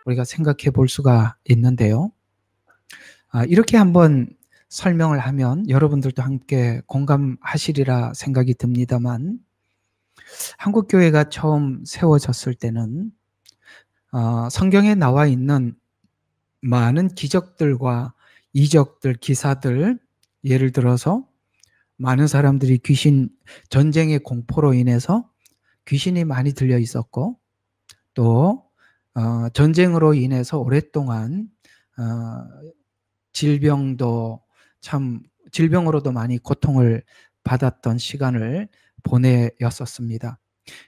우리가 생각해 볼 수가 있는데요. 이렇게 한번 설명을 하면 여러분들도 함께 공감하시리라 생각이 듭니다만, 한국교회가 처음 세워졌을 때는 성경에 나와 있는 많은 기적들과 이적들, 기사들, 예를 들어서 많은 사람들이 전쟁의 공포로 인해서 귀신이 많이 들려 있었고, 또 전쟁으로 인해서 오랫동안 질병으로도 많이 고통을 받았던 시간을 보내었었습니다.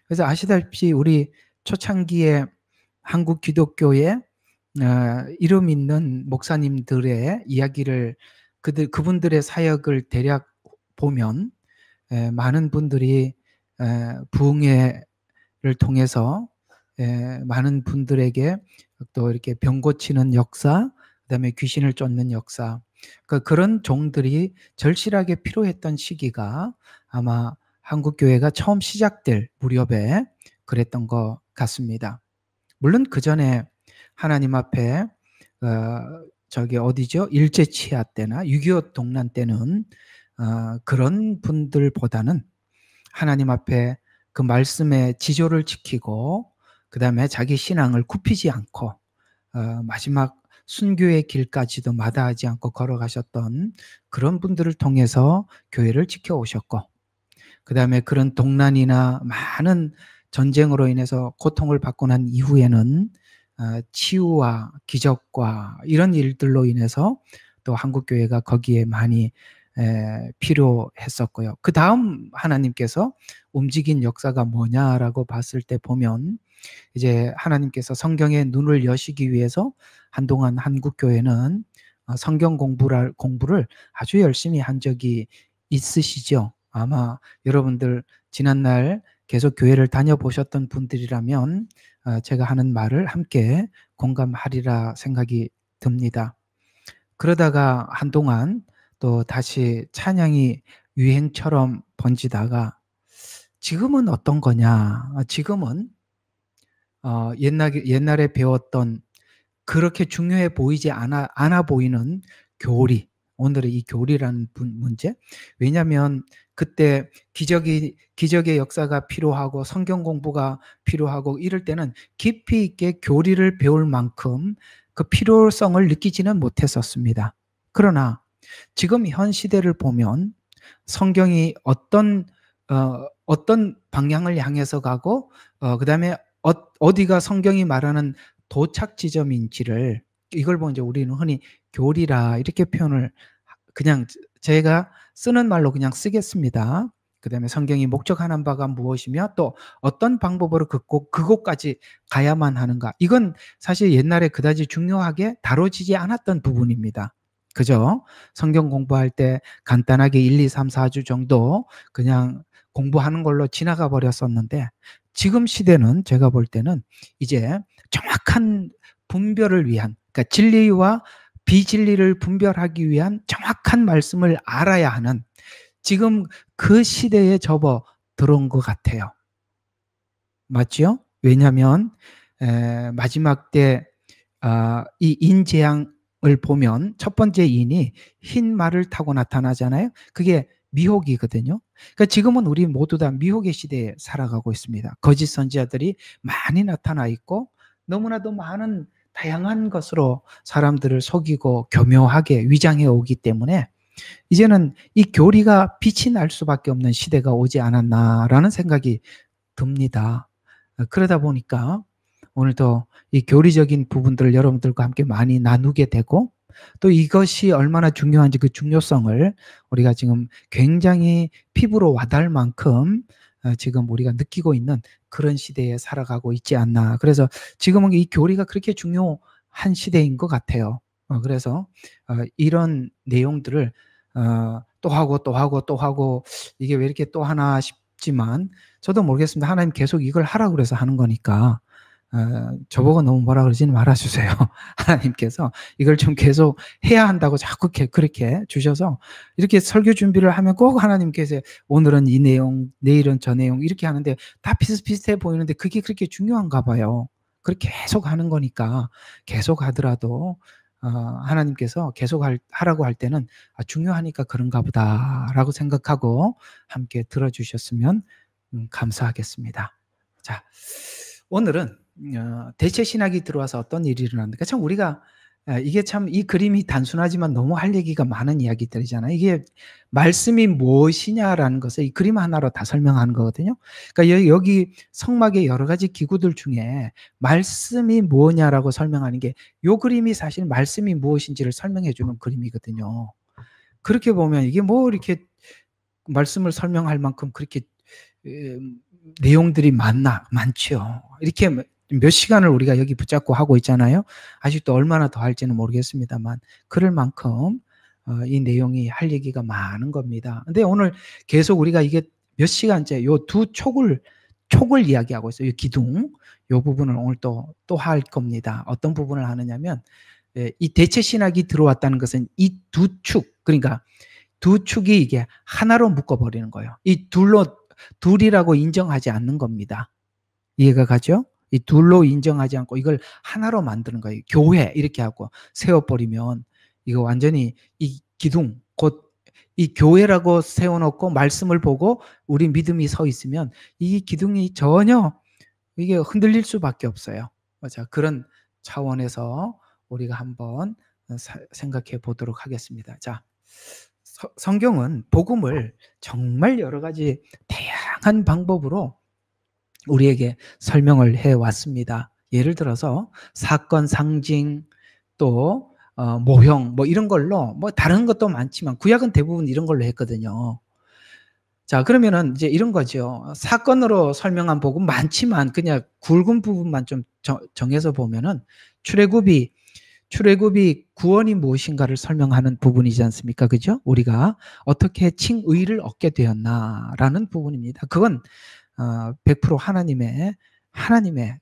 그래서 아시다시피 우리 초창기에 한국 기독교의 이름 있는 목사님들의 이야기를 그분들의 사역을 대략 보면 많은 분들이 부흥회를 통해서 많은 분들에게 또 이렇게 병 고치는 역사, 그다음에 귀신을 쫓는 역사, 그런 종들이 절실하게 필요했던 시기가 아마 한국교회가 처음 시작될 무렵에 그랬던 것 같습니다. 물론 그 전에 하나님 앞에 일제치하 때나 6.25 동란 때는 그런 분들보다는 하나님 앞에 그 말씀의 지조를 지키고 그 다음에 자기 신앙을 굽히지 않고 마지막 순교의 길까지도 마다하지 않고 걸어가셨던 그런 분들을 통해서 교회를 지켜오셨고, 그 다음에 그런 동란이나 많은 전쟁으로 인해서 고통을 받고 난 이후에는 치유와 기적과 이런 일들로 인해서 또 한국교회가 거기에 많이 필요했었고요. 그 다음 하나님께서 움직인 역사가 뭐냐라고 봤을 때 보면, 이제 하나님께서 성경의 눈을 여시기 위해서 한동안 한국교회는 성경 공부를 아주 열심히 한 적이 있으시죠. 아마 여러분들 지난날 계속 교회를 다녀보셨던 분들이라면 제가 하는 말을 함께 공감하리라 생각이 듭니다. 그러다가 한동안 또 다시 찬양이 유행처럼 번지다가 지금은 어떤 거냐? 지금은 옛날에 배웠던 그렇게 중요해 보이지 않아 보이는 교리, 오늘의 이 교리라는 문제. 왜냐하면 그때 기적의 역사가 필요하고 성경 공부가 필요하고 이럴 때는 깊이 있게 교리를 배울 만큼 그 필요성을 느끼지는 못했었습니다. 그러나 지금 현 시대를 보면 성경이 어떤 방향을 향해서 가고 그다음에 어디가 성경이 말하는 도착 지점인지를, 이걸 보면 이제 우리는 흔히 교리라 이렇게 표현을 그냥 제가 쓰는 말로 그냥 쓰겠습니다. 그다음에 성경이 목적하는 바가 무엇이며 또 어떤 방법으로 그곳까지 가야만 하는가. 이건 사실 옛날에 그다지 중요하게 다뤄지지 않았던 부분입니다. 그죠? 성경 공부할 때 간단하게 1, 2, 3, 4주 정도 그냥 공부하는 걸로 지나가 버렸었는데, 지금 시대는 제가 볼 때는 이제 정확한 분별을 위한, 그러니까 진리와 비진리를 분별하기 위한 정확한 말씀을 알아야 하는, 지금 그 시대에 접어 들어온 것 같아요. 맞죠? 왜냐하면 마지막 때 이 인재앙을 보면 첫 번째 인이 흰 말을 타고 나타나잖아요. 그게 미혹이거든요. 그러니까 지금은 우리 모두 다 미혹의 시대에 살아가고 있습니다. 거짓 선지자들이 많이 나타나 있고 너무나도 많은 다양한 것으로 사람들을 속이고 교묘하게 위장해 오기 때문에 이제는 이 교리가 빛이 날 수밖에 없는 시대가 오지 않았나라는 생각이 듭니다. 그러다 보니까 오늘도 이 교리적인 부분들을 여러분들과 함께 많이 나누게 되고, 또 이것이 얼마나 중요한지 그 중요성을 우리가 지금 굉장히 피부로 와닿을 만큼 지금 우리가 느끼고 있는 그런 시대에 살아가고 있지 않나. 그래서 지금은 이 교리가 그렇게 중요한 시대인 것 같아요. 그래서 이런 내용들을 또 하고 이게 왜 이렇게 또 하나 싶지만 저도 모르겠습니다. 하나님 계속 이걸 하라고 그래서 하는 거니까 저보고 너무 뭐라 그러지는 말아주세요. 하나님께서 이걸 좀 계속 해야 한다고 자꾸 그렇게 주셔서 이렇게 설교 준비를 하면 꼭 하나님께서 오늘은 이 내용, 내일은 저 내용 이렇게 하는데 다 비슷비슷해 보이는데 그게 그렇게 중요한가 봐요. 그렇게 계속 하는 거니까 계속 하더라도 하나님께서 계속 하라고 할 때는 '아 중요하니까 그런가 보다.'라고 생각하고 함께 들어 주셨으면 감사하겠습니다. 자, 오늘은 대체 신학이 들어와서 어떤 일이 일어납니까? 참 우리가 이게 참 이 그림이 단순하지만 너무 할 얘기가 많은 이야기들이잖아요. 이게 말씀이 무엇이냐라는 것을 이 그림 하나로 다 설명하는 거거든요. 그러니까 여기 성막의 여러 가지 기구들 중에 말씀이 뭐냐라고 설명하는 게 요 그림이 사실 말씀이 무엇인지를 설명해 주는 그림이거든요. 그렇게 보면 이게 뭐 이렇게 말씀을 설명할 만큼 그렇게 내용들이 많지요. 이렇게 몇 시간을 우리가 여기 붙잡고 하고 있잖아요. 아직도 얼마나 더 할지는 모르겠습니다만 그럴 만큼 이 내용이 할 얘기가 많은 겁니다. 근데 오늘 계속 우리가 이게 몇 시간째 요 두 촉을 이야기하고 있어요. 이 기둥 요 부분을 오늘 또 할 겁니다. 어떤 부분을 하느냐면 이 대체 신학이 들어왔다는 것은 이 두 축, 그러니까 두 축이 이게 하나로 묶어 버리는 거예요. 이 둘이라고 인정하지 않는 겁니다. 이해가 가죠? 이 둘로 인정하지 않고 이걸 하나로 만드는 거예요. 교회 이렇게 하고 세워 버리면 이거 완전히 이 기둥 곧 이 교회라고 세워 놓고 말씀을 보고 우리 믿음이 서 있으면 이 기둥이 전혀 이게 흔들릴 수밖에 없어요. 자, 그런 차원에서 우리가 한번 생각해 보도록 하겠습니다. 자, 성경은 복음을 정말 여러 가지 다양한 방법으로 우리에게 설명을 해 왔습니다. 예를 들어서 사건, 상징, 또 모형 뭐 이런 걸로 뭐 다른 것도 많지만 구약은 대부분 이런 걸로 했거든요. 자, 그러면은 이제 이런 거죠. 사건으로 설명한 복음 많지만 그냥 굵은 부분만 좀 정해서 보면은 출애굽이 구원이 무엇인가를 설명하는 부분이지 않습니까? 그죠? 우리가 어떻게 칭의를 얻게 되었나라는 부분입니다. 그건 100% 하나님의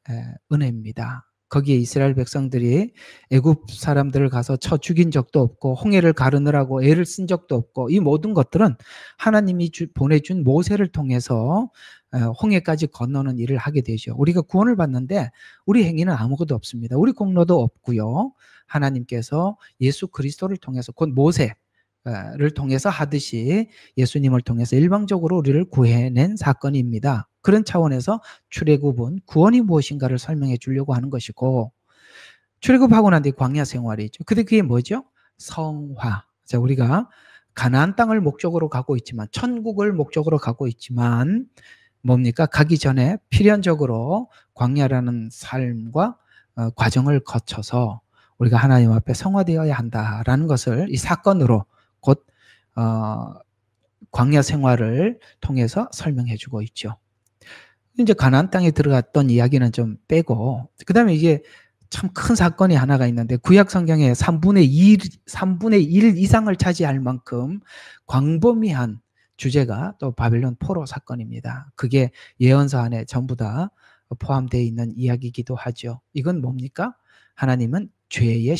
은혜입니다. 거기에 이스라엘 백성들이 애굽 사람들을 가서 쳐 죽인 적도 없고 홍해를 가르느라고 애를 쓴 적도 없고 이 모든 것들은 하나님이 보내준 모세를 통해서 홍해까지 건너는 일을 하게 되죠. 우리가 구원을 받는데 우리 행위는 아무것도 없습니다. 우리 공로도 없고요. 하나님께서 예수 그리스도를 통해서 곧 모세를 통해서 하듯이 예수님을 통해서 일방적으로 우리를 구해낸 사건입니다. 그런 차원에서 출애굽은 구원이 무엇인가를 설명해 주려고 하는 것이고 출애굽하고 난 뒤 광야 생활이 있죠. 근데 그게 뭐죠? 성화. 자, 우리가 가나안 땅을 목적으로 가고 있지만 천국을 목적으로 가고 있지만 뭡니까? 가기 전에 필연적으로 광야라는 삶과 과정을 거쳐서 우리가 하나님 앞에 성화되어야 한다라는 것을 이 사건으로 곧 광야 생활을 통해서 설명해 주고 있죠. 이제 가나안 땅에 들어갔던 이야기는 좀 빼고 그다음에 이게 참 큰 사건이 하나가 있는데 구약 성경의 3분의 1 이상을 차지할 만큼 광범위한 주제가 또 바벨론 포로 사건입니다. 그게 예언서 안에 전부 다 포함되어 있는 이야기이기도 하죠. 이건 뭡니까? 하나님은 죄의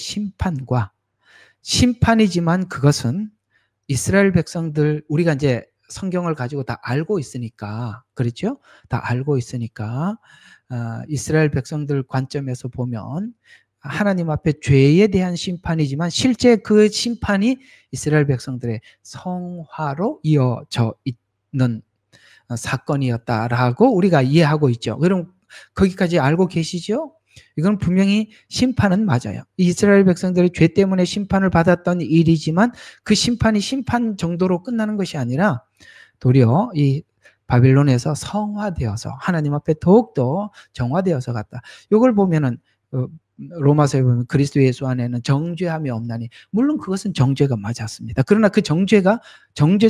심판이지만 그것은 이스라엘 백성들 우리가 이제 성경을 가지고 다 알고 있으니까 그렇죠? 다 알고 있으니까 이스라엘 백성들 관점에서 보면 하나님 앞에 죄에 대한 심판이지만 실제 그 심판이 이스라엘 백성들의 성화로 이어져 있는 사건이었다라고 우리가 이해하고 있죠. 그럼 거기까지 알고 계시죠? 이건 분명히 심판은 맞아요. 이스라엘 백성들이 죄 때문에 심판을 받았던 일이지만 그 심판이 심판 정도로 끝나는 것이 아니라 도리어 이 바벨론에서 성화되어서 하나님 앞에 더욱더 정화되어서 갔다. 이걸 보면은 로마서에 보면 그리스도 예수 안에는 정죄함이 없나니 물론 그것은 정죄가 맞았습니다. 그러나 그 정죄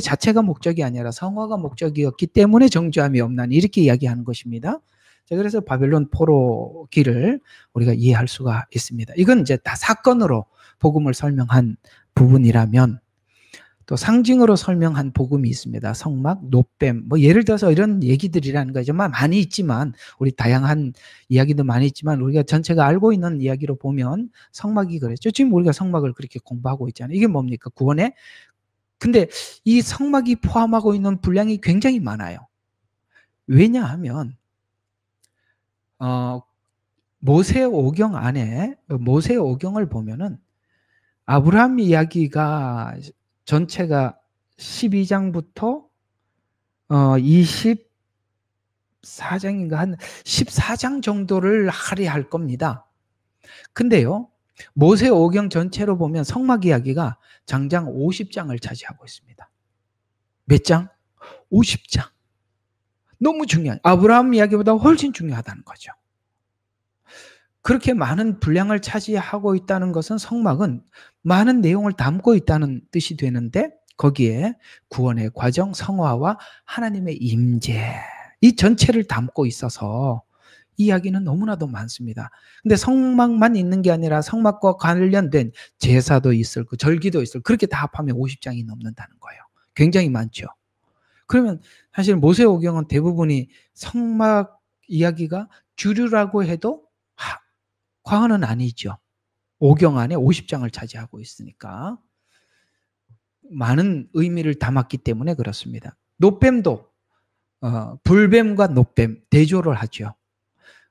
자체가 목적이 아니라 성화가 목적이었기 때문에 정죄함이 없나니 이렇게 이야기하는 것입니다. 자, 그래서 바벨론 포로기를 우리가 이해할 수가 있습니다. 이건 이제 다 사건으로 복음을 설명한 부분이라면 또 상징으로 설명한 복음이 있습니다. 성막, 노뱀, 뭐 예를 들어서 이런 얘기들이라는 거죠. 많이 있지만 우리 다양한 이야기도 많이 있지만 우리가 전체가 알고 있는 이야기로 보면 성막이 그랬죠. 지금 우리가 성막을 그렇게 공부하고 있잖아요. 이게 뭡니까? 구원에. 근데 이 성막이 포함하고 있는 분량이 굉장히 많아요. 왜냐하면 모세오경 안에 모세오경을 보면은 아브라함 이야기가 전체가 12장부터 24장인가 한 14장 정도를 할애할 겁니다. 근데요, 모세오경 전체로 보면 성막 이야기가 장장 50장을 차지하고 있습니다. 몇 장? 50장. 너무 중요한, 아브라함 이야기보다 훨씬 중요하다는 거죠. 그렇게 많은 분량을 차지하고 있다는 것은 성막은 많은 내용을 담고 있다는 뜻이 되는데, 거기에 구원의 과정, 성화와 하나님의 임재, 이 전체를 담고 있어서 이야기는 너무나도 많습니다. 근데 성막만 있는 게 아니라 성막과 관련된 제사도 있을 거, 절기도 있을 거, 그렇게 다 합하면 50장이 넘는다는 거예요. 굉장히 많죠. 그러면 사실 모세오경은 대부분이 성막 이야기가 주류라고 해도 과언은 아니죠. 오경 안에 50장을 차지하고 있으니까 많은 의미를 담았기 때문에 그렇습니다. 노뱀도 불뱀과 노뱀 대조를 하죠.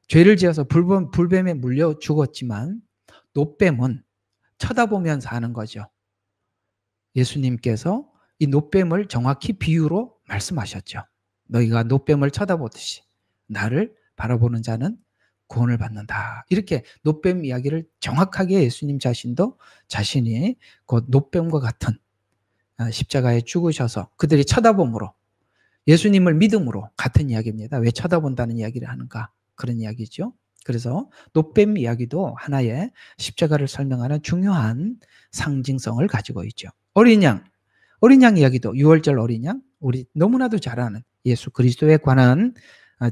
죄를 지어서 불뱀에 물려 죽었지만 노뱀은 쳐다보면서 하는 거죠. 예수님께서 이 노뱀을 정확히 비유로 말씀하셨죠. 너희가 노뱀을 쳐다보듯이 나를 바라보는 자는 구원을 받는다. 이렇게 노뱀 이야기를 정확하게 예수님 자신도 자신이 그 노뱀과 같은 십자가에 죽으셔서 그들이 쳐다봄으로, 예수님을 믿음으로 같은 이야기입니다. 왜 쳐다본다는 이야기를 하는가? 그런 이야기죠. 그래서 노뱀 이야기도 하나의 십자가를 설명하는 중요한 상징성을 가지고 있죠. 어린 양 이야기도 6월절 어린 양, 우리 너무나도 잘 아는 예수 그리스도에 관한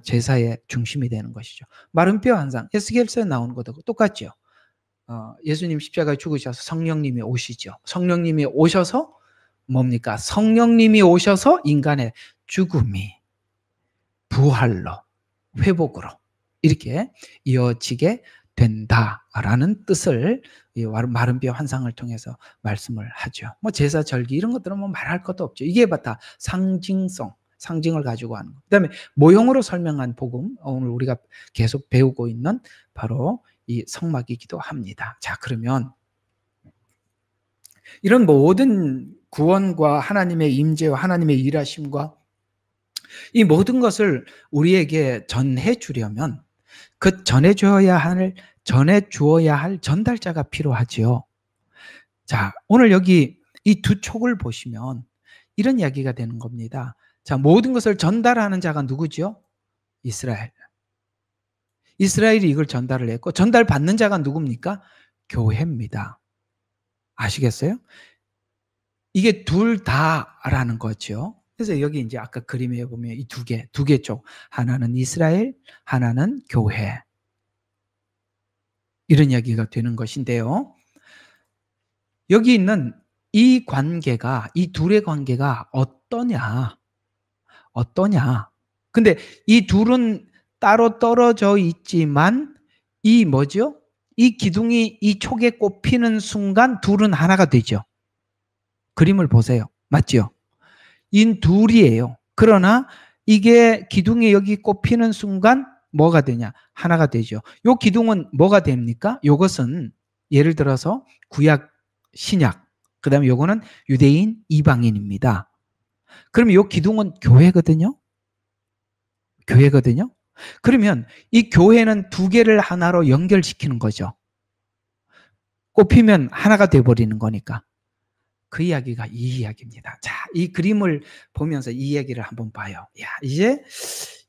제사의 중심이 되는 것이죠. 마른 뼈 환상, 에스겔서에 나오는 것도 똑같죠. 예수님 십자가에 죽으셔서 성령님이 오시죠. 성령님이 오셔서 뭡니까? 성령님이 오셔서 인간의 죽음이 부활로, 회복으로 이렇게 이어지게 된다라는 뜻을 마른 뼈 환상을 통해서 말씀을 하죠. 뭐 제사 절기 이런 것들은 뭐 말할 것도 없죠. 이게 다 상징성, 상징을 가지고 하는 것. 그다음에 모형으로 설명한 복음, 오늘 우리가 계속 배우고 있는 바로 이 성막이기도 합니다. 자, 그러면 이런 모든 구원과 하나님의 임재와 하나님의 일하심과 이 모든 것을 우리에게 전해 주려면 그 전해 주어야 할 전달자가 필요하지요. 자, 오늘 여기 이 두 촉을 보시면 이런 이야기가 되는 겁니다. 자, 모든 것을 전달하는 자가 누구죠? 이스라엘. 이스라엘이 이걸 전달을 했고, 전달받는 자가 누굽니까? 교회입니다. 아시겠어요? 이게 둘 다라는 거죠. 그래서 여기 이제 아까 그림에 보면 이 두 개 쪽. 하나는 이스라엘, 하나는 교회. 이런 이야기가 되는 것인데요. 여기 있는 이 관계가, 이 둘의 관계가 어떠냐? 근데 이 둘은 따로 떨어져 있지만 이 뭐죠? 이 기둥이 이 촉에 꼽히는 순간 둘은 하나가 되죠. 그림을 보세요. 맞죠? 이 둘이에요. 그러나 이게 기둥이 여기 꼽히는 순간 뭐가 되냐? 하나가 되죠. 요 기둥은 뭐가 됩니까? 요것은 예를 들어서 구약, 신약, 그 다음에 요거는 유대인, 이방인입니다. 그럼 요 기둥은 교회거든요. 그러면 이 교회는 두 개를 하나로 연결시키는 거죠. 꼽히면 하나가 돼버리는 거니까. 그 이야기가 이 이야기입니다. 자, 이 그림을 보면서 이 이야기를 한번 봐요. 야, 이제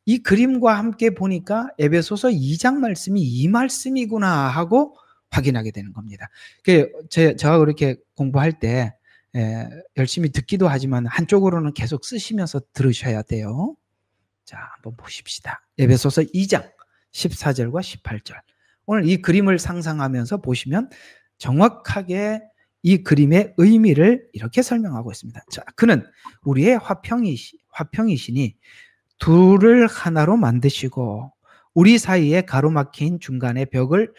이 그림과 함께 보니까 에베소서 2장 말씀이 이 말씀이구나 하고 확인하게 되는 겁니다. 제가 그렇게 공부할 때 열심히 듣기도 하지만 한쪽으로는 계속 쓰시면서 들으셔야 돼요. 자, 한번 보십시다. 에베소서 2장 14절과 18절. 오늘 이 그림을 상상하면서 보시면 정확하게 이 그림의 의미를 이렇게 설명하고 있습니다. 자, 그는 우리의 화평이시니 둘을 하나로 만드시고 우리 사이에 가로막힌 중간의 벽을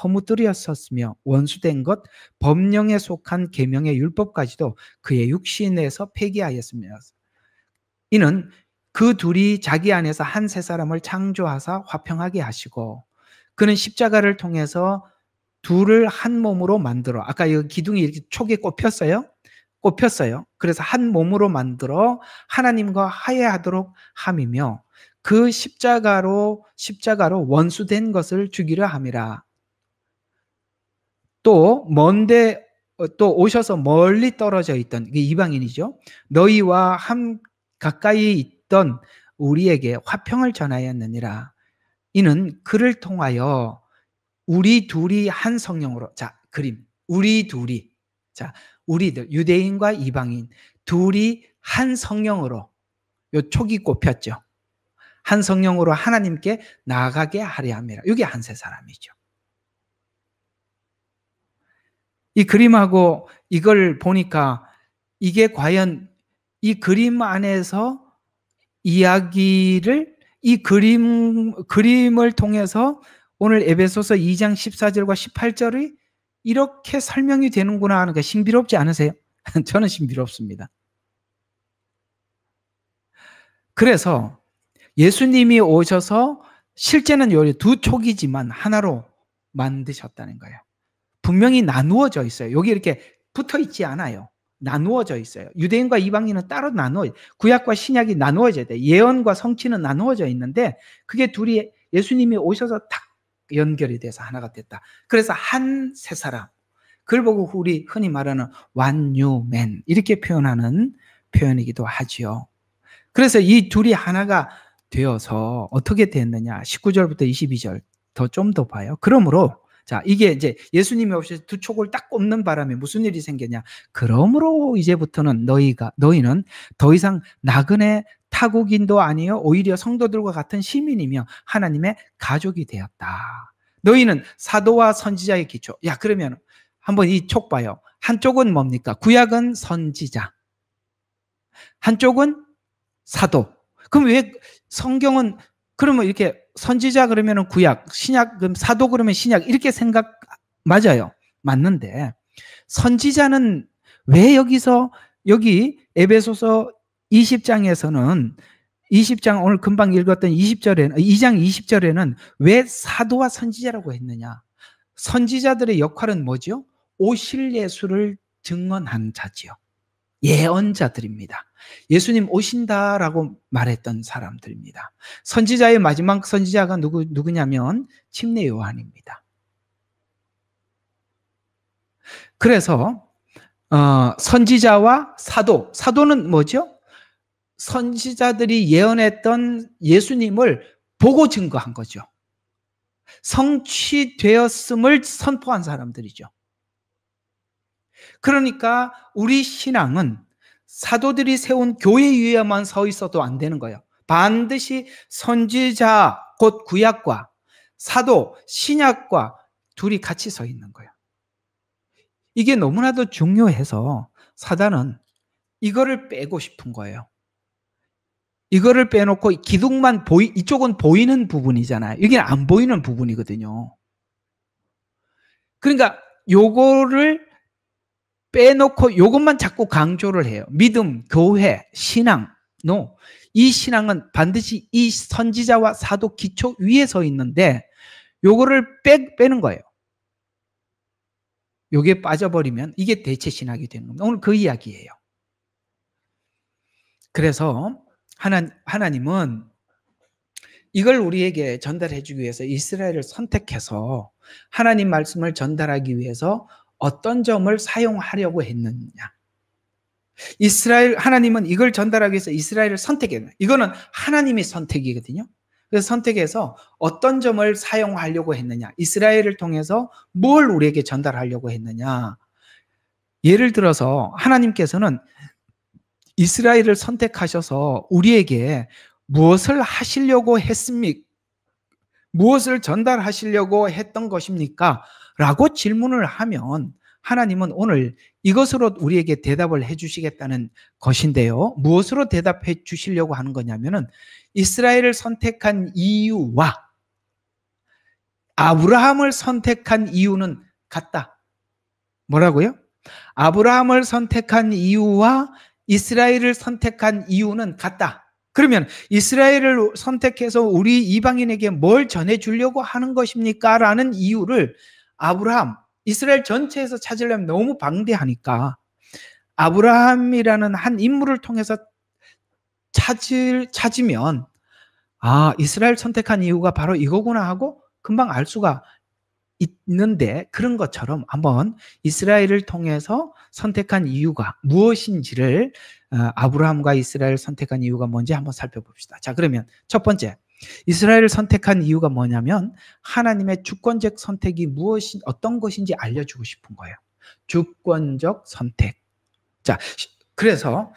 허무뜨렸었으며 원수된 것 법령에 속한 계명의 율법까지도 그의 육신에서 폐기하였으며 이는 그 둘이 자기 안에서 한 새 사람을 창조하사 화평하게 하시고 그는 십자가를 통해서 둘을 한 몸으로 만들어, 아까 이 기둥이 이렇게 촉에 꼽혔어요. 그래서 한 몸으로 만들어 하나님과 화해하도록 함이며 그 십자가로 원수된 것을 죽이려 함이라. 또 먼데 또 오셔서 멀리 떨어져 있던 이게 이방인이죠. 너희와 가까이 있던 우리에게 화평을 전하였느니라. 이는 그를 통하여 우리 둘이 한 성령으로, 자, 그림. 우리 둘이, 자, 우리들 유대인과 이방인 둘이 한 성령으로, 요 촉이 꼽혔죠. 한 성령으로 하나님께 나아가게 하려 함이라. 이게 한 세 사람이죠. 이 그림하고 이걸 보니까 이게 과연 이 그림 안에서 이야기를, 이 그림을 통해서 오늘 에베소서 2장 14절과 18절이 이렇게 설명이 되는구나 하는 게 신비롭지 않으세요? 저는 신비롭습니다. 그래서 예수님이 오셔서 실제는 요 두 촉이지만 하나로 만드셨다는 거예요. 분명히 나누어져 있어요. 여기 이렇게 붙어 있지 않아요. 나누어져 있어요. 유대인과 이방인은 따로 구약과 신약이 나누어져야 돼요. 예언과 성취는 나누어져 있는데 그게 둘이 예수님이 오셔서 탁 연결이 돼서 하나가 됐다. 그래서 한 세 사람. 그걸 보고 우리 흔히 말하는 one new man 이렇게 표현하는 표현이기도 하지요. 그래서 이 둘이 하나가 되어서 어떻게 됐느냐. 19절부터 22절 좀 더 봐요. 그러므로 자, 이게 이제 예수님이 오셔서 두 촉을 딱 꼽는 바람에 무슨 일이 생겼냐. 그러므로 이제부터는 너희는 더 이상 나그네 타국인도 아니요 오히려 성도들과 같은 시민이며 하나님의 가족이 되었다. 너희는 사도와 선지자의 기초. 야, 그러면 한번 이 촉 봐요. 한쪽은 뭡니까? 구약은 선지자, 한쪽은 사도. 그럼 왜 성경은 그러면 이렇게 선지자 그러면 구약, 신약, 그럼 사도 그러면 신약 이렇게 생각 맞아요. 맞는데 선지자는 왜 여기 에베소서 20장에서는 20장 오늘 금방 읽었던 20절에는 2장 20절에는 왜 사도와 선지자라고 했느냐? 선지자들의 역할은 뭐죠? 오실 예수를 증언한 자지요. 예언자들입니다. 예수님 오신다라고 말했던 사람들입니다. 선지자의 마지막 선지자가 누구냐면 침례 요한입니다. 그래서 선지자와 사도는 뭐죠? 선지자들이 예언했던 예수님을 보고 증거한 거죠. 성취되었음을 선포한 사람들이죠. 그러니까 우리 신앙은 사도들이 세운 교회 위에만 서 있어도 안 되는 거예요. 반드시 선지자 곧 구약과 사도 신약과 둘이 같이 서 있는 거예요. 이게 너무나도 중요해서 사단은 이거를 빼고 싶은 거예요. 이거를 빼놓고 기둥만 이쪽은 보이는 부분이잖아요. 여기는 안 보이는 부분이거든요. 그러니까 요거를 빼놓고 이것만 자꾸 강조를 해요. 믿음, 교회, 신앙. 이 신앙은 반드시 이 선지자와 사도 기초 위에 서 있는데 요거를 빼는 거예요. 요게 빠져버리면 이게 대체 신학이 되는 겁니다. 오늘 그 이야기예요. 그래서 하나님은 이걸 우리에게 전달해 주기 위해서 이스라엘을 선택해서 하나님 말씀을 전달하기 위해서 어떤 점을 사용하려고 했느냐. 하나님은 이걸 전달하기 위해서 이스라엘을 선택했어요. 이거는 하나님의 선택이거든요. 그래서 선택해서 어떤 점을 사용하려고 했느냐. 이스라엘을 통해서 뭘 우리에게 전달하려고 했느냐. 예를 들어서 하나님께서는 이스라엘을 선택하셔서 우리에게 무엇을 하시려고 했습니까? 무엇을 전달하시려고 했던 것입니까? 라고 질문을 하면 하나님은 오늘 이것으로 우리에게 대답을 해 주시겠다는 것인데요. 무엇으로 대답해 주시려고 하는 거냐면은 이스라엘을 선택한 이유와 아브라함을 선택한 이유는 같다. 뭐라고요? 아브라함을 선택한 이유와 이스라엘을 선택한 이유는 같다. 그러면 이스라엘을 선택해서 우리 이방인에게 뭘 전해주려고 하는 것입니까? 라는 이유를 아브라함, 이스라엘 전체에서 찾으려면 너무 방대하니까 아브라함이라는 한 인물을 통해서 찾으면 이스라엘 선택한 이유가 바로 이거구나 하고 금방 알 수가 있는데, 그런 것처럼 한번 이스라엘을 통해서 선택한 이유가 무엇인지를 아브라함과 이스라엘을 선택한 이유가 뭔지 한번 살펴봅시다. 자, 그러면 첫 번째, 이스라엘을 선택한 이유가 뭐냐면 하나님의 주권적 선택이 어떤 것인지 알려주고 싶은 거예요. 주권적 선택. 자, 그래서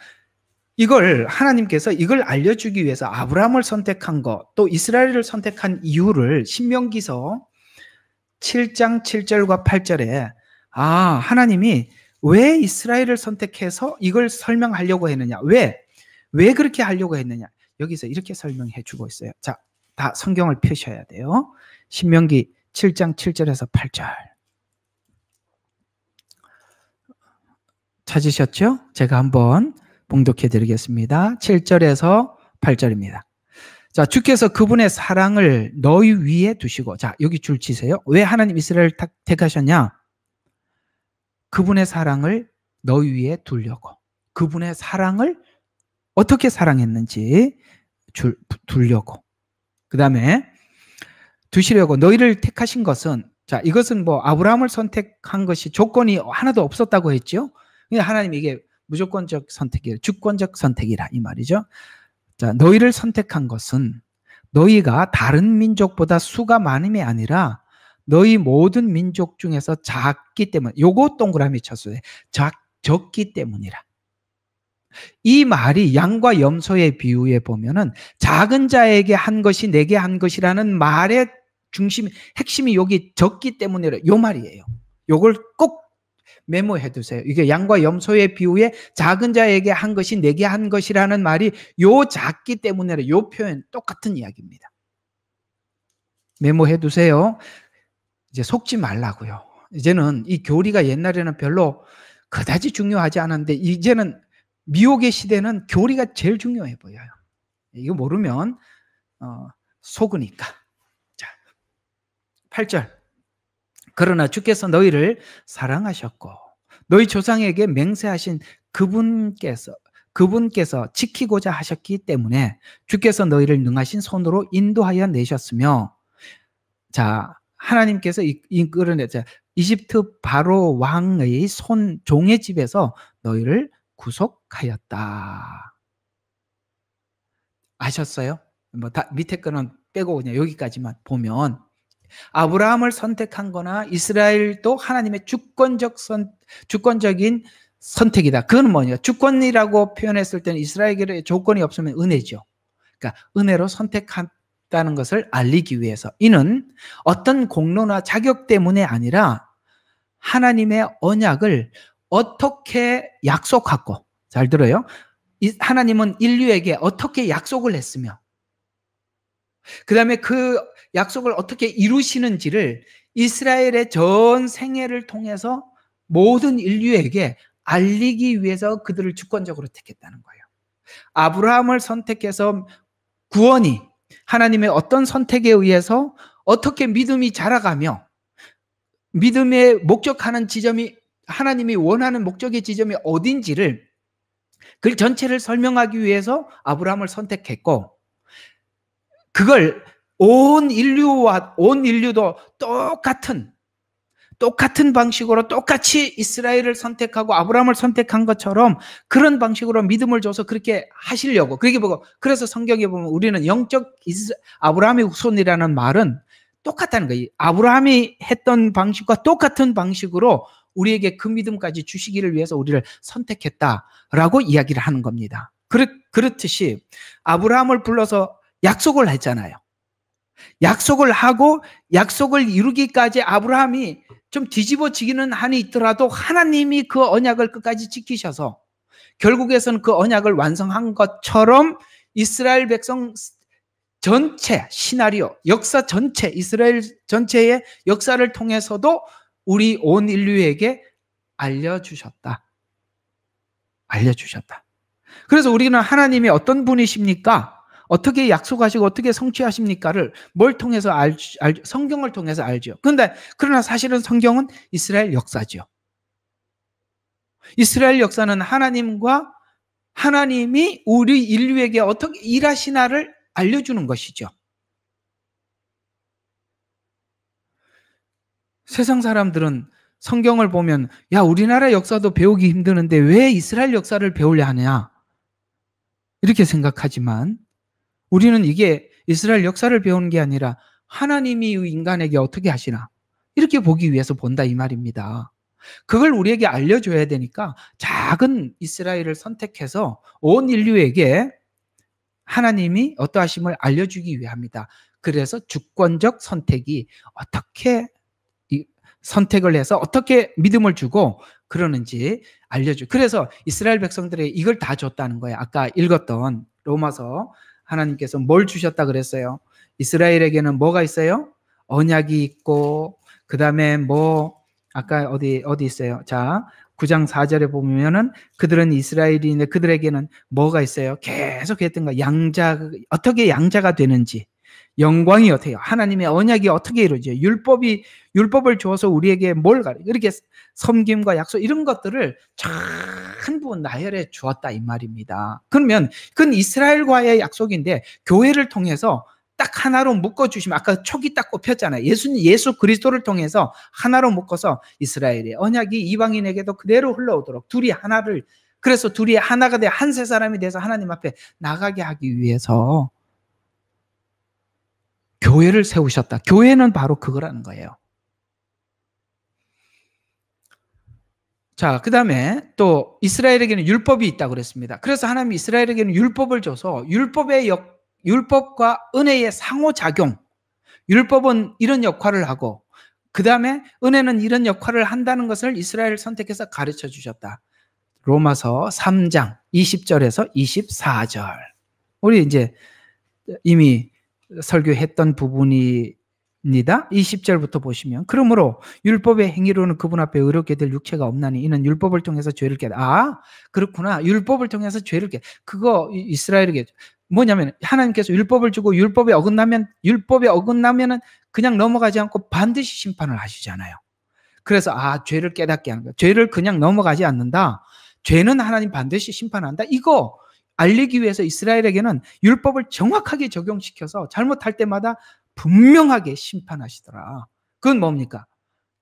하나님께서 이걸 알려주기 위해서 아브라함을 선택한 것, 또 이스라엘을 선택한 이유를 신명기서 7장 7절과 8절에 하나님이 왜 이스라엘을 선택해서 이걸 설명하려고 했느냐, 왜 그렇게 하려고 했느냐, 여기서 이렇게 설명해 주고 있어요. 자, 다 성경을 펴셔야 돼요. 신명기 7장 7절에서 8절 찾으셨죠? 제가 한번 봉독해 드리겠습니다. 7절에서 8절입니다. 자, 주께서 그분의 사랑을 너희 위에 두시고, 자, 여기 줄 치세요. 왜 하나님 이스라엘을 택하셨냐? 그분의 사랑을 너희 위에 두려고. 그분의 사랑을 어떻게 사랑했는지 두려고. 그 다음에 두시려고 너희를 택하신 것은, 자, 이것은 아브라함을 선택한 것이 조건이 하나도 없었다고 했죠. 하나님이 이게 무조건적 선택이라, 주권적 선택이라 이 말이죠. 자, 너희를 선택한 것은 너희가 다른 민족보다 수가 많음이 아니라 너희 모든 민족 중에서 작기 때문, 요거 동그라미 쳤어요. 적기 때문이라. 이 말이 양과 염소의 비유에 보면은 작은 자에게 한 것이 내게 한 것이라는 말의 핵심이 여기 적기 때문이라, 요 말이에요. 요걸 꼭 메모해 두세요. 이게 양과 염소의 비유에 작은 자에게 한 것이 내게 한 것이라는 말이 요 작기 때문에, 요 표현 똑같은 이야기입니다. 메모해 두세요. 이제 속지 말라고요. 이제는 이 교리가 옛날에는 별로 그다지 중요하지 않았는데 이제는 미혹의 시대는 교리가 제일 중요해 보여요. 이거 모르면 속으니까. 자, 8절. 그러나 주께서 너희를 사랑하셨고 너희 조상에게 맹세하신 그분께서 지키고자 하셨기 때문에 주께서 너희를 능하신 손으로 인도하여 내셨으며, 자, 하나님께서 이끌어내자 이집트 바로 왕의 종의 집에서 너희를 구속하였다. 아셨어요? 밑에 거는 빼고 그냥 여기까지만 보면 아브라함을 선택한 거나 이스라엘도 하나님의 주권적인 선택이다. 그건 뭐냐? 주권이라고 표현했을 때는 이스라엘에게 조건이 없으면 은혜죠. 그러니까 은혜로 선택했다는 것을 알리기 위해서, 이는 어떤 공로나 자격 때문에 아니라 하나님의 언약을 어떻게 약속하고, 잘 들어요. 하나님은 인류에게 어떻게 약속을 했으며 그 다음에 그 약속을 어떻게 이루시는지를 이스라엘의 전 생애를 통해서 모든 인류에게 알리기 위해서 그들을 주권적으로 택했다는 거예요. 아브라함을 선택해서 구원이 하나님의 어떤 선택에 의해서 어떻게 믿음이 자라가며 믿음에 목적하는 지점이, 하나님이 원하는 목적의 지점이 어딘지를, 그 전체를 설명하기 위해서 아브라함을 선택했고, 그걸 온 인류도 똑같은 방식으로 똑같이 이스라엘을 선택하고 아브라함을 선택한 것처럼 그런 방식으로 믿음을 줘서 그렇게 하시려고. 그래서 성경에 보면 우리는 영적 아브라함의 후손이라는 말은 똑같다는 거예요. 아브라함이 했던 방식과 똑같은 방식으로 우리에게 그 믿음까지 주시기를 위해서 우리를 선택했다라고 이야기를 하는 겁니다. 그렇듯이 아브라함을 불러서 약속을 했잖아요. 약속을 하고 약속을 이루기까지 아브라함이 좀 뒤집어지기는 한이 있더라도 하나님이 그 언약을 끝까지 지키셔서 결국에서는 그 언약을 완성한 것처럼 이스라엘 백성 전체 시나리오, 역사 전체, 이스라엘 전체의 역사를 통해서도 우리 온 인류에게 알려주셨다. 그래서 우리는 하나님이 어떤 분이십니까? 어떻게 약속하시고 어떻게 성취하십니까를 뭘 통해서 성경을 통해서 알죠. 그러나 사실은 성경은 이스라엘 역사죠. 이스라엘 역사는 하나님이 우리 인류에게 어떻게 일하시나를 알려주는 것이죠. 세상 사람들은 성경을 보면 야, 우리나라 역사도 배우기 힘드는데 왜 이스라엘 역사를 배우려 하냐 이렇게 생각하지만 우리는 이게 이스라엘 역사를 배우는 게 아니라 하나님이 인간에게 어떻게 하시나 이렇게 보기 위해서 본다 이 말입니다. 그걸 우리에게 알려줘야 되니까 작은 이스라엘을 선택해서 온 인류에게 하나님이 어떠하심을 알려주기 위함이다. 그래서 주권적 선택이 어떻게 선택을 해서 어떻게 믿음을 주고 그러는지 알려줘. 그래서 이스라엘 백성들이 이걸 다 줬다는 거예요. 아까 읽었던 로마서 하나님께서 뭘 주셨다 그랬어요? 이스라엘에게는 뭐가 있어요? 언약이 있고 그 다음에 아까 어디 있어요? 자, 9장 4절에 보면은 그들은 이스라엘인데 그들에게는 뭐가 있어요? 계속 했던 거 어떻게 양자가 되는지 영광이 어떻게 하나님의 언약이 어떻게 이루어져요? 율법을 주어서 우리에게 뭘 가르쳐? 이렇게 섬김과 약속 이런 것들을 전부 나열해 주었다 이 말입니다. 그러면 그건 이스라엘과의 약속인데 교회를 통해서 딱 하나로 묶어주시면 아까 촉이 딱 꼽혔잖아요. 예수 그리스도를 통해서 하나로 묶어서 이스라엘의 언약이 이방인에게도 그대로 흘러오도록 그래서 둘이 하나가 돼 한 세 사람이 돼서 하나님 앞에 나가게 하기 위해서 교회를 세우셨다. 교회는 바로 그거라는 거예요. 자, 그 다음에 또 이스라엘에게는 율법이 있다고 그랬습니다. 그래서 하나님이 이스라엘에게는 율법을 줘서 율법과 은혜의 상호작용, 율법은 이런 역할을 하고 그 다음에 은혜는 이런 역할을 한다는 것을 이스라엘을 선택해서 가르쳐 주셨다. 로마서 3장 20절에서 24절. 우리 이제 이미 설교했던 부분입니다. 20절부터 보시면 그러므로 율법의 행위로는 그분 앞에 의롭게 될 육체가 없나니 이는 율법을 통해서 죄를 깨다. 그렇구나. 율법을 통해서 죄를 그거 이스라엘에게 뭐냐면 하나님께서 율법을 주고 율법에 어긋나면은 그냥 넘어가지 않고 반드시 심판을 하시잖아요. 그래서 죄를 깨닫게 하는 거예요. 죄를 그냥 넘어가지 않는다. 죄는 하나님 반드시 심판한다. 이거 알리기 위해서 이스라엘에게는 율법을 정확하게 적용시켜서 잘못할 때마다 분명하게 심판하시더라. 그건 뭡니까?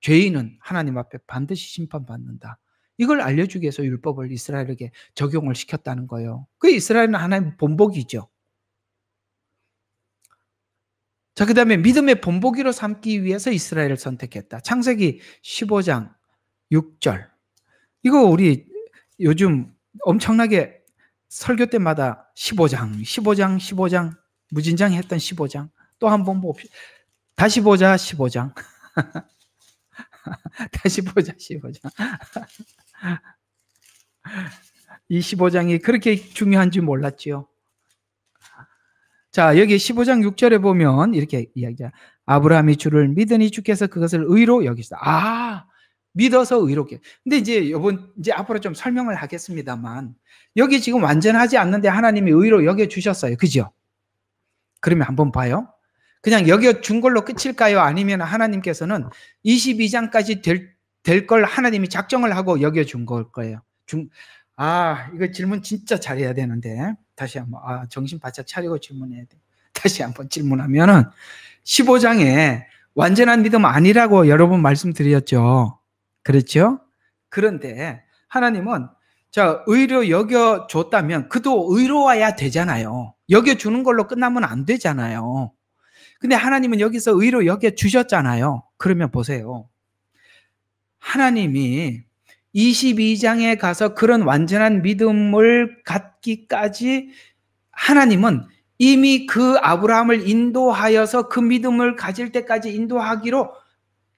죄인은 하나님 앞에 반드시 심판받는다. 이걸 알려주기 위해서 율법을 이스라엘에게 적용을 시켰다는 거예요. 그 이스라엘은 하나님의 본보기죠. 자, 그 다음에 믿음의 본보기로 삼기 위해서 이스라엘을 선택했다. 창세기 15장 6절. 이거 우리 요즘 엄청나게 설교 때마다 15장 무진장 했던 15장 또 한번 봅시다. 다시 보자 15장 다시 보자 15장 이 15장이 그렇게 중요한지 몰랐지요. 자, 여기 15장 6절에 보면 이렇게 이야기해요. 아브라함이 주를 믿으니 주께서 그것을 의로 여기시다. 믿어서 의롭게. 근데 이제 앞으로 좀 설명을 하겠습니다만 여기 지금 완전하지 않는데 하나님이 의로 여겨주셨어요. 그죠? 그러면 한번 봐요. 그냥 여겨준 걸로 끝일까요? 아니면 하나님께서는 22장까지 될 걸 하나님이 작정을 하고 여겨준 걸 거예요. 이거 질문 진짜 잘해야 되는데 다시 한번 정신 바짝 차리고 질문해야 돼. 다시 한번 질문하면은 15장에 완전한 믿음 아니라고 여러 번 말씀드렸죠. 그렇죠? 그런데 하나님은 의로 여겨줬다면 그도 의로워야 되잖아요. 여겨주는 걸로 끝나면 안 되잖아요. 근데 하나님은 여기서 의로 여겨주셨잖아요. 그러면 보세요. 하나님이 22장에 가서 그런 완전한 믿음을 갖기까지 하나님은 이미 그 아브라함을 인도하여서 그 믿음을 가질 때까지 인도하기로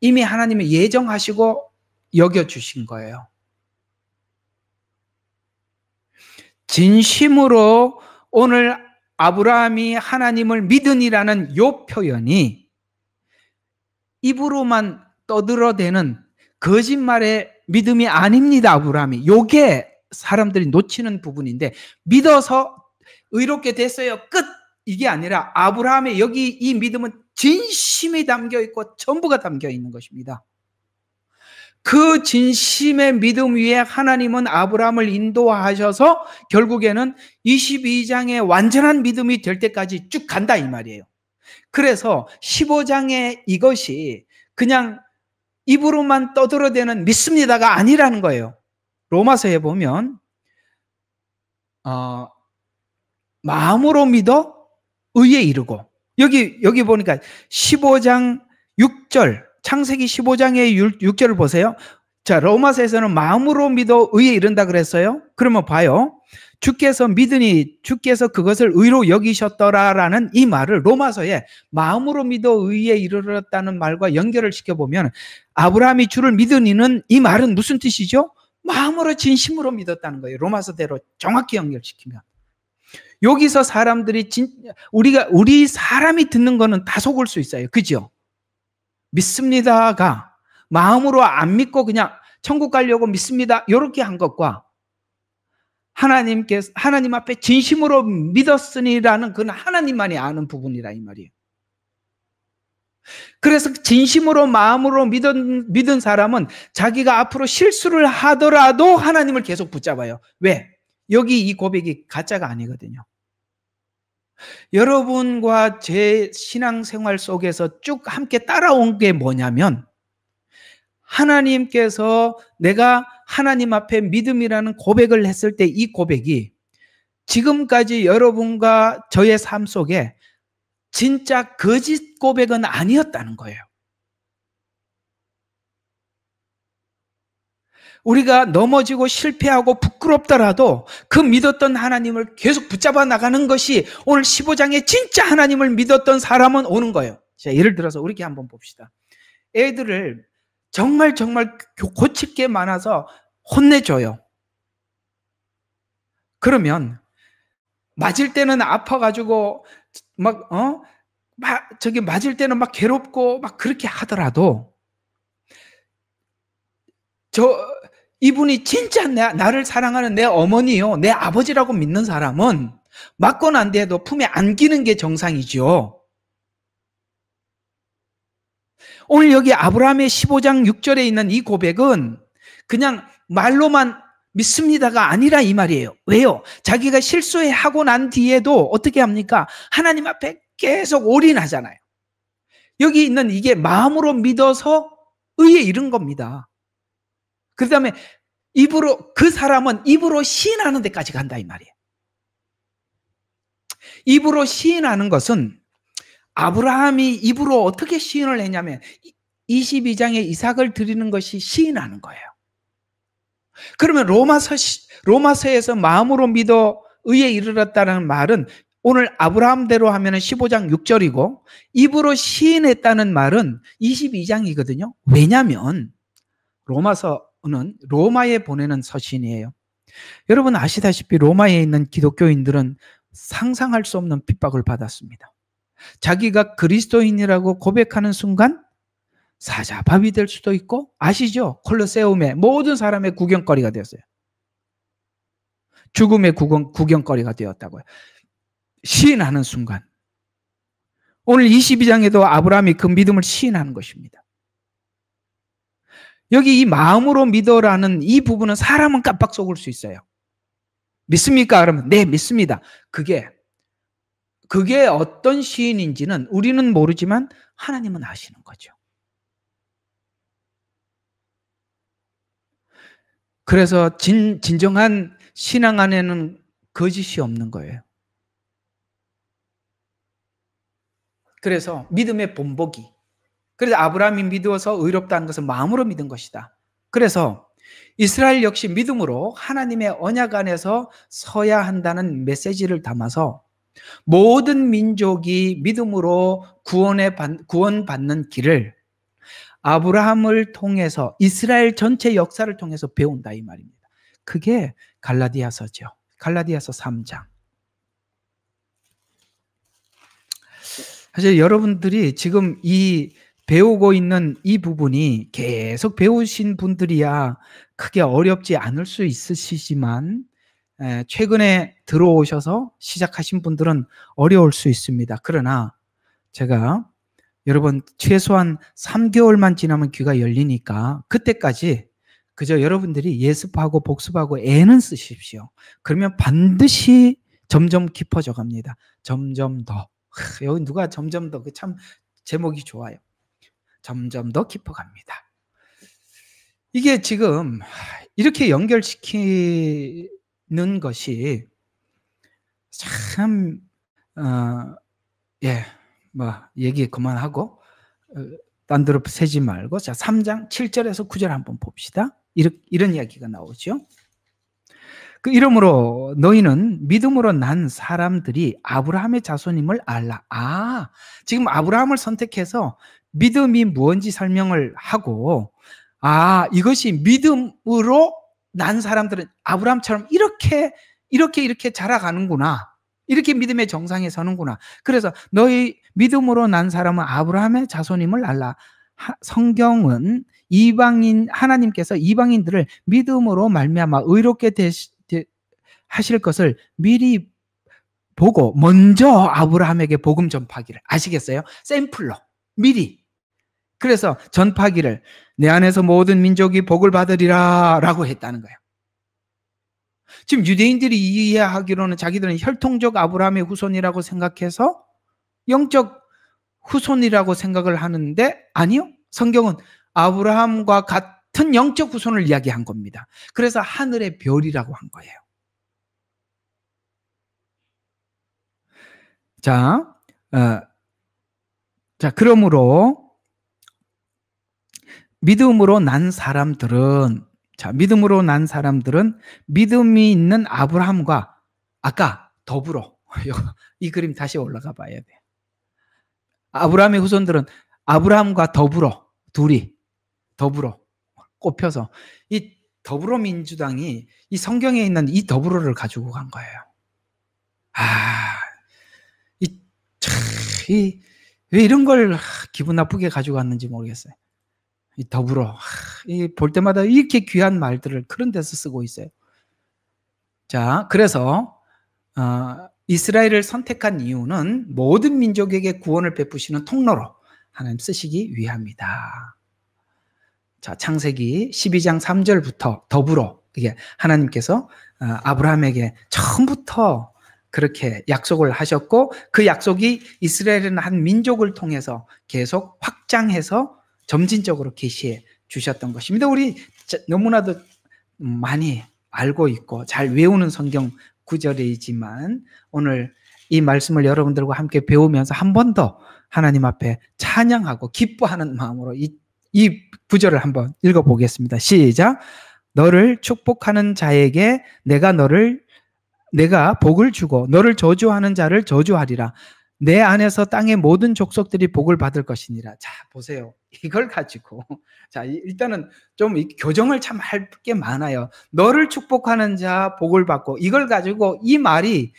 이미 하나님이 예정하시고 여겨주신 거예요. 진심으로 오늘 아브라함이 하나님을 믿으니라는 요 표현이 입으로만 떠들어대는 거짓말의 믿음이 아닙니다. 아브라함이. 요게 사람들이 놓치는 부분인데, 믿어서 의롭게 됐어요, 끝! 이게 아니라 아브라함의 여기 이 믿음은 진심이 담겨 있고 전부가 담겨 있는 것입니다. 그 진심의 믿음 위에 하나님은 아브라함을 인도하셔서 결국에는 22장의 완전한 믿음이 될 때까지 쭉 간다 이 말이에요. 그래서 15장의 이것이 그냥 입으로만 떠들어대는 믿습니다가 아니라는 거예요. 로마서에 보면 마음으로 믿어 의에 이르고, 여기 보니까 15장 6절, 창세기 15장의 6절을 보세요. 자, 로마서에서는 마음으로 믿어 의에 이른다 그랬어요. 그러면 봐요. 주께서 믿으니 주께서 그것을 의로 여기셨더라라는 이 말을 로마서에 마음으로 믿어 의에 이르렀다는 말과 연결을 시켜보면, 아브라함이 주를 믿으니는 이 말은 무슨 뜻이죠? 마음으로 진심으로 믿었다는 거예요. 로마서대로 정확히 연결시키면. 여기서 사람들이 우리 사람이 듣는 거는 다 속을 수 있어요. 그죠? 믿습니다가 마음으로 안 믿고 그냥 천국 가려고 믿습니다, 이렇게 한 것과 하나님 앞에 진심으로 믿었으니라는 그건 하나님만이 아는 부분이라 이 말이에요. 그래서 진심으로 마음으로 믿은 사람은 자기가 앞으로 실수를 하더라도 하나님을 계속 붙잡아요. 왜? 여기 이 고백이 가짜가 아니거든요. 여러분과 제 신앙생활 속에서 쭉 함께 따라온 게 뭐냐면, 하나님께서 내가 하나님 앞에 믿음이라는 고백을 했을 때 이 고백이 지금까지 여러분과 저의 삶 속에 진짜 거짓 고백은 아니었다는 거예요. 우리가 넘어지고 실패하고 부끄럽더라도 그 믿었던 하나님을 계속 붙잡아 나가는 것이 오늘 15장에 진짜 하나님을 믿었던 사람은 오는 거예요. 자, 예를 들어서 우리 한번 봅시다. 애들을 정말 고칠 게 많아서 혼내줘요. 그러면 맞을 때는 아파가지고 맞을 때는 막 괴롭고 막 그렇게 하더라도, 이분이 진짜 나를 사랑하는 내 어머니요, 내 아버지라고 믿는 사람은 맞고 난 뒤에도 품에 안기는 게 정상이죠. 오늘 여기 아브라함의 15장 6절에 있는 이 고백은 그냥 말로만 믿습니다가 아니라 이 말이에요. 왜요? 자기가 실수하고 난 뒤에도 어떻게 합니까? 하나님 앞에 계속 올인하잖아요. 여기 있는 이게 마음으로 믿어서 의에 이른 겁니다. 그 다음에 그 사람은 입으로 시인하는 데까지 간다 이 말이에요. 입으로 시인하는 것은, 아브라함이 입으로 어떻게 시인을 했냐면 22장에 이삭을 드리는 것이 시인하는 거예요. 그러면 로마서에서 마음으로 믿어 의에 이르렀다는 말은 오늘 아브라함대로 하면 15장 6절이고, 입으로 시인했다는 말은 22장이거든요. 왜냐하면 로마서는 로마에 보내는 서신이에요. 여러분 아시다시피 로마에 있는 기독교인들은 상상할 수 없는 핍박을 받았습니다. 자기가 그리스도인이라고 고백하는 순간 사자밥이 될 수도 있고, 아시죠? 콜로세움의 모든 사람의 구경거리가 되었어요. 죽음의 구경거리가 되었다고요. 시인하는 순간. 오늘 22장에도 아브라함이 그 믿음을 시인하는 것입니다. 여기 이 마음으로 믿어라는 이 부분은 사람은 깜빡 속을 수 있어요. 믿습니까? 그러면 네, 믿습니다. 그게 어떤 시인인지는 우리는 모르지만 하나님은 아시는 거죠. 그래서 진정한 신앙 안에는 거짓이 없는 거예요. 그래서 믿음의 본보기. 그래서 아브라함이 믿어서 의롭다는 것은 마음으로 믿은 것이다. 그래서 이스라엘 역시 믿음으로 하나님의 언약 안에서 서야 한다는 메시지를 담아서 모든 민족이 믿음으로 구원받는 길을 아브라함을 통해서 이스라엘 전체 역사를 통해서 배운다 이 말입니다. 그게 갈라디아서죠. 갈라디아서 3장. 사실 여러분들이 지금 이 배우고 있는 이 부분이 계속 배우신 분들이야 크게 어렵지 않을 수 있으시지만 최근에 들어오셔서 시작하신 분들은 어려울 수 있습니다. 그러나 제가 여러분 최소한 3개월만 지나면 귀가 열리니까 그때까지 그저 여러분들이 예습하고 복습하고 애는 쓰십시오. 그러면 반드시 점점 깊어져 갑니다. 점점 더. 여기 누가 점점 더, 참 제목이 좋아요. 점점 더 깊어갑니다. 이게 지금 이렇게 연결시키는 것이 참 얘기 그만하고 딴 데로 새지 말고, 자 3장 7절에서 9절 한번 봅시다. 이런 이야기가 나오죠. 그 이러므로 너희는 믿음으로 난 사람들이 아브라함의 자손임을 알라. 지금 아브라함을 선택해서 믿음이 무엇인지 설명을 하고, 이것이 믿음으로 난 사람들은 아브라함처럼 이렇게 자라가는구나. 이렇게 믿음의 정상에 서는구나. 그래서 너희 믿음으로 난 사람은 아브라함의 자손임을 알라. 성경은 하나님께서 이방인들을 믿음으로 말미암아 의롭게 하실 것을 미리 보고 먼저 아브라함에게 복음 전파기를, 아시겠어요? 샘플로 미리. 그래서 전파기를 내 안에서 모든 민족이 복을 받으리라 라고 했다는 거예요. 지금 유대인들이 이해하기로는 자기들은 혈통적 아브라함의 후손이라고 생각해서 영적 후손이라고 생각을 하는데, 아니요. 성경은 아브라함과 같은 영적 후손을 이야기한 겁니다. 그래서 하늘의 별이라고 한 거예요. 자, 그러므로 믿음으로 난 사람들은 믿음이 있는 아브라함과 아까 더불어 이 그림 다시 올라가 봐야 돼요. 아브라함의 후손들은 아브라함과 더불어 둘이 더불어 꼽혀서 이 더불어민주당이 이 성경에 있는 이 더불어를 가지고 간 거예요. 왜 이런 걸 기분 나쁘게 가지고 왔는지 모르겠어요. 이 더불어, 볼 때마다 이렇게 귀한 말들을 그런 데서 쓰고 있어요. 자, 그래서 이스라엘을 선택한 이유는 모든 민족에게 구원을 베푸시는 통로로 하나님 쓰시기 위함이다. 자, 창세기 12장 3절부터 더불어 이게 하나님께서 아브라함에게 처음부터 그렇게 약속을 하셨고, 그 약속이 이스라엘은 한 민족을 통해서 계속 확장해서 점진적으로 계시해 주셨던 것입니다. 우리 너무나도 많이 알고 있고 잘 외우는 성경 구절이지만 오늘 이 말씀을 여러분들과 함께 배우면서 한 번 더 하나님 앞에 찬양하고 기뻐하는 마음으로 이 구절을 한번 읽어보겠습니다. 시작. 너를 축복하는 자에게 내가 복을 주고 너를 저주하는 자를 저주하리라. 내 안에서 땅의 모든 족속들이 복을 받을 것이니라. 자, 보세요. 이걸 가지고 자, 일단은 좀 교정을 참 할 게 많아요. 너를 축복하는 자 복을 받고, 이걸 가지고 이 말이